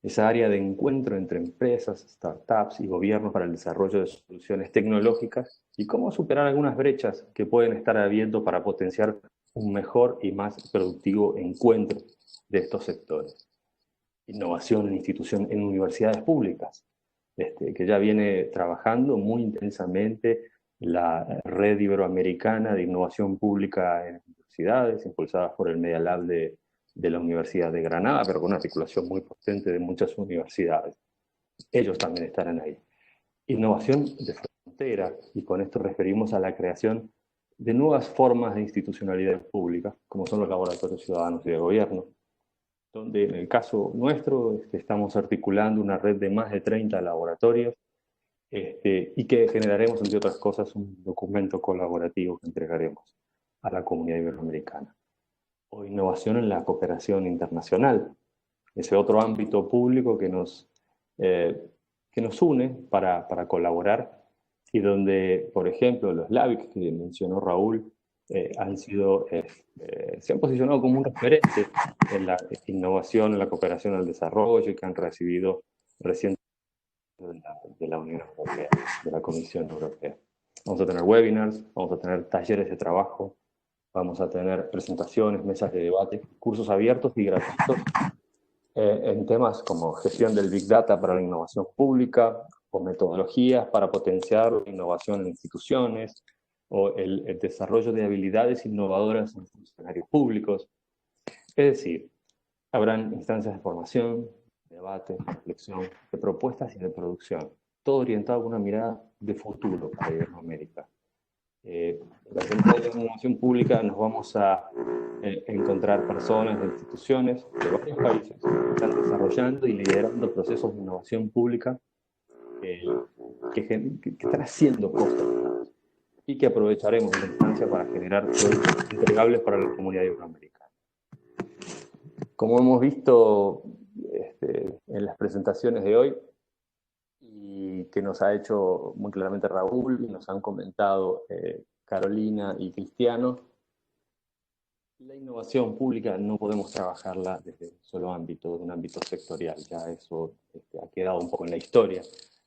esa área de encuentro entre empresas, startups y gobiernos para el desarrollo de soluciones tecnológicas y cómo superar algunas brechas que pueden estar habiendo para potenciar un mejor y más productivo encuentro de estos sectores. Innovación en universidades públicas, que ya viene trabajando muy intensamente la Red Iberoamericana de Innovación Pública en Universidades, impulsadas por el Media Lab de la Universidad de Granada, pero con una articulación muy potente de muchas universidades. Ellos también estarán ahí. Innovación de frontera, y con esto referimos a la creación de nuevas formas de institucionalidad pública, como son los laboratorios ciudadanos y de gobierno, donde en el caso nuestro estamos articulando una red de más de 30 laboratorios y que generaremos, entre otras cosas, un documento colaborativo que entregaremos a la comunidad iberoamericana. O innovación en la cooperación internacional, ese otro ámbito público que nos une para colaborar y donde, por ejemplo, los LABIC que mencionó Raúl se han posicionado como un referente en la innovación, en la cooperación al desarrollo y que han recibido recientemente de la Unión Europea, de la Comisión Europea. Vamos a tener webinars, vamos a tener talleres de trabajo, vamos a tener presentaciones, mesas de debate, cursos abiertos y gratuitos en temas como gestión del Big Data para la innovación pública, o metodologías para potenciar la innovación en instituciones, o el desarrollo de habilidades innovadoras en funcionarios públicos. Es decir, habrán instancias de formación, de debate, de reflexión, de propuestas y de producción, todo orientado con una mirada de futuro para Iberoamérica. En la Central de Innovación Pública nos vamos a encontrar personas de instituciones de varios países que están desarrollando y liderando procesos de innovación pública que están haciendo cosas y que aprovecharemos la instancia para generar productos entregables para la comunidad iberoamericana. Como hemos visto en las presentaciones de hoy, y que nos ha hecho muy claramente Raúl, y nos han comentado Carolina y Cristiano, la innovación pública no podemos trabajarla desde un solo ámbito, de un ámbito sectorial. Ya eso ha quedado un poco en la historia.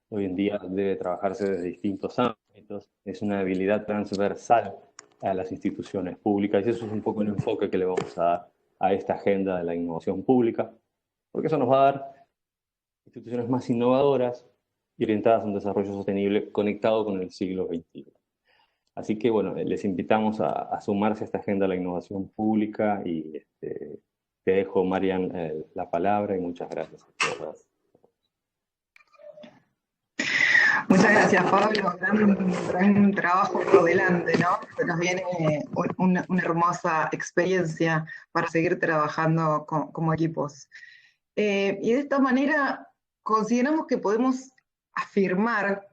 Hoy en día debe trabajarse desde distintos ámbitos. Es una habilidad transversal a las instituciones públicas, y eso es un poco el enfoque que le vamos a dar a esta agenda de la innovación pública, porque eso nos va a dar instituciones más innovadoras y orientadas a un desarrollo sostenible conectado con el siglo XXI. Así que, bueno, les invitamos a sumarse a esta agenda de la innovación pública, y te dejo, Marian, la palabra, y muchas gracias a todos. Muchas gracias, Pablo. Gran trabajo por delante, ¿no? Se nos viene una hermosa experiencia para seguir trabajando como equipos. Y de esta manera consideramos que podemos afirmar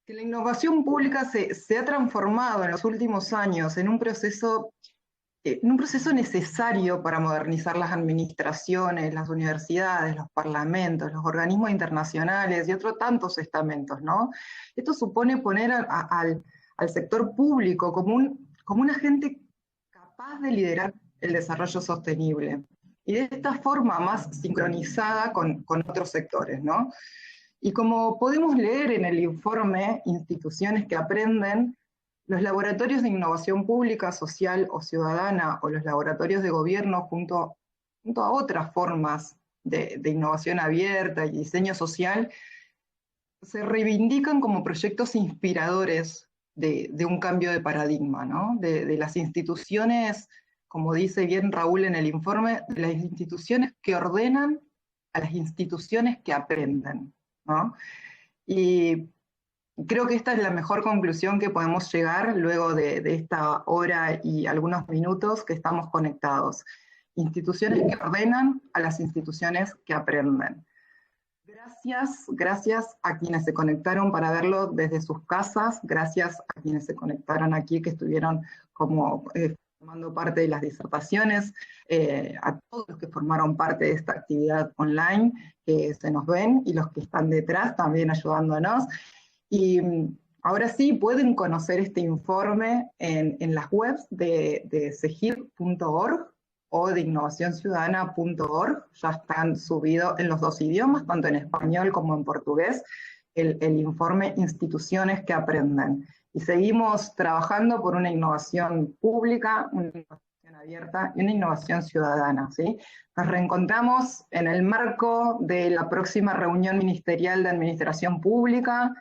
que la innovación pública se ha transformado en los últimos años en un proceso necesario para modernizar las administraciones, las universidades, los parlamentos, los organismos internacionales y otros tantos estamentos, ¿no? Esto supone poner al sector público como un agente capaz de liderar el desarrollo sostenible, y de esta forma más sincronizada con otros sectores, ¿no? Y como podemos leer en el informe Instituciones que Aprenden, los laboratorios de innovación pública, social o ciudadana, o los laboratorios de gobierno junto a otras formas de innovación abierta y diseño social, se reivindican como proyectos inspiradores de un cambio de paradigma, ¿no? De las instituciones, como dice bien Raúl en el informe, de las instituciones que ordenan a las instituciones que aprenden, ¿no? Y creo que esta es la mejor conclusión que podemos llegar luego de esta hora y algunos minutos que estamos conectados. Instituciones que ordenan a las instituciones que aprenden. Gracias a quienes se conectaron para verlo desde sus casas, gracias a quienes se conectaron aquí, que estuvieron formando parte de las disertaciones, a todos los que formaron parte de esta actividad online, que se nos ven, y los que están detrás también ayudándonos. Y ahora sí pueden conocer este informe en las webs de cegir.org o de innovacionciudadana.org. Ya están subidos en los dos idiomas, tanto en español como en portugués, el informe Instituciones que Aprenden. Y seguimos trabajando por una innovación pública, una innovación abierta y una innovación ciudadana, ¿sí? Nos reencontramos en el marco de la próxima reunión ministerial de Administración Pública,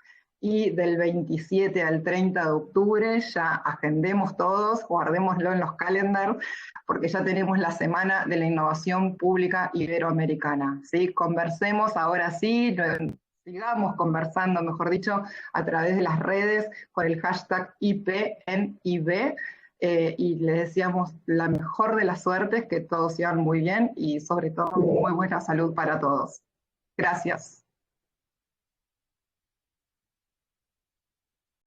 y del 27 al 30 de octubre, ya agendemos todos, guardémoslo en los calendars, porque ya tenemos la Semana de la Innovación Pública Iberoamericana, ¿sí? Conversemos ahora sí, sigamos conversando, mejor dicho, a través de las redes, con el hashtag IPNIB, y les deseamos la mejor de las suertes, que todos sigan muy bien, y sobre todo muy buena salud para todos. Gracias.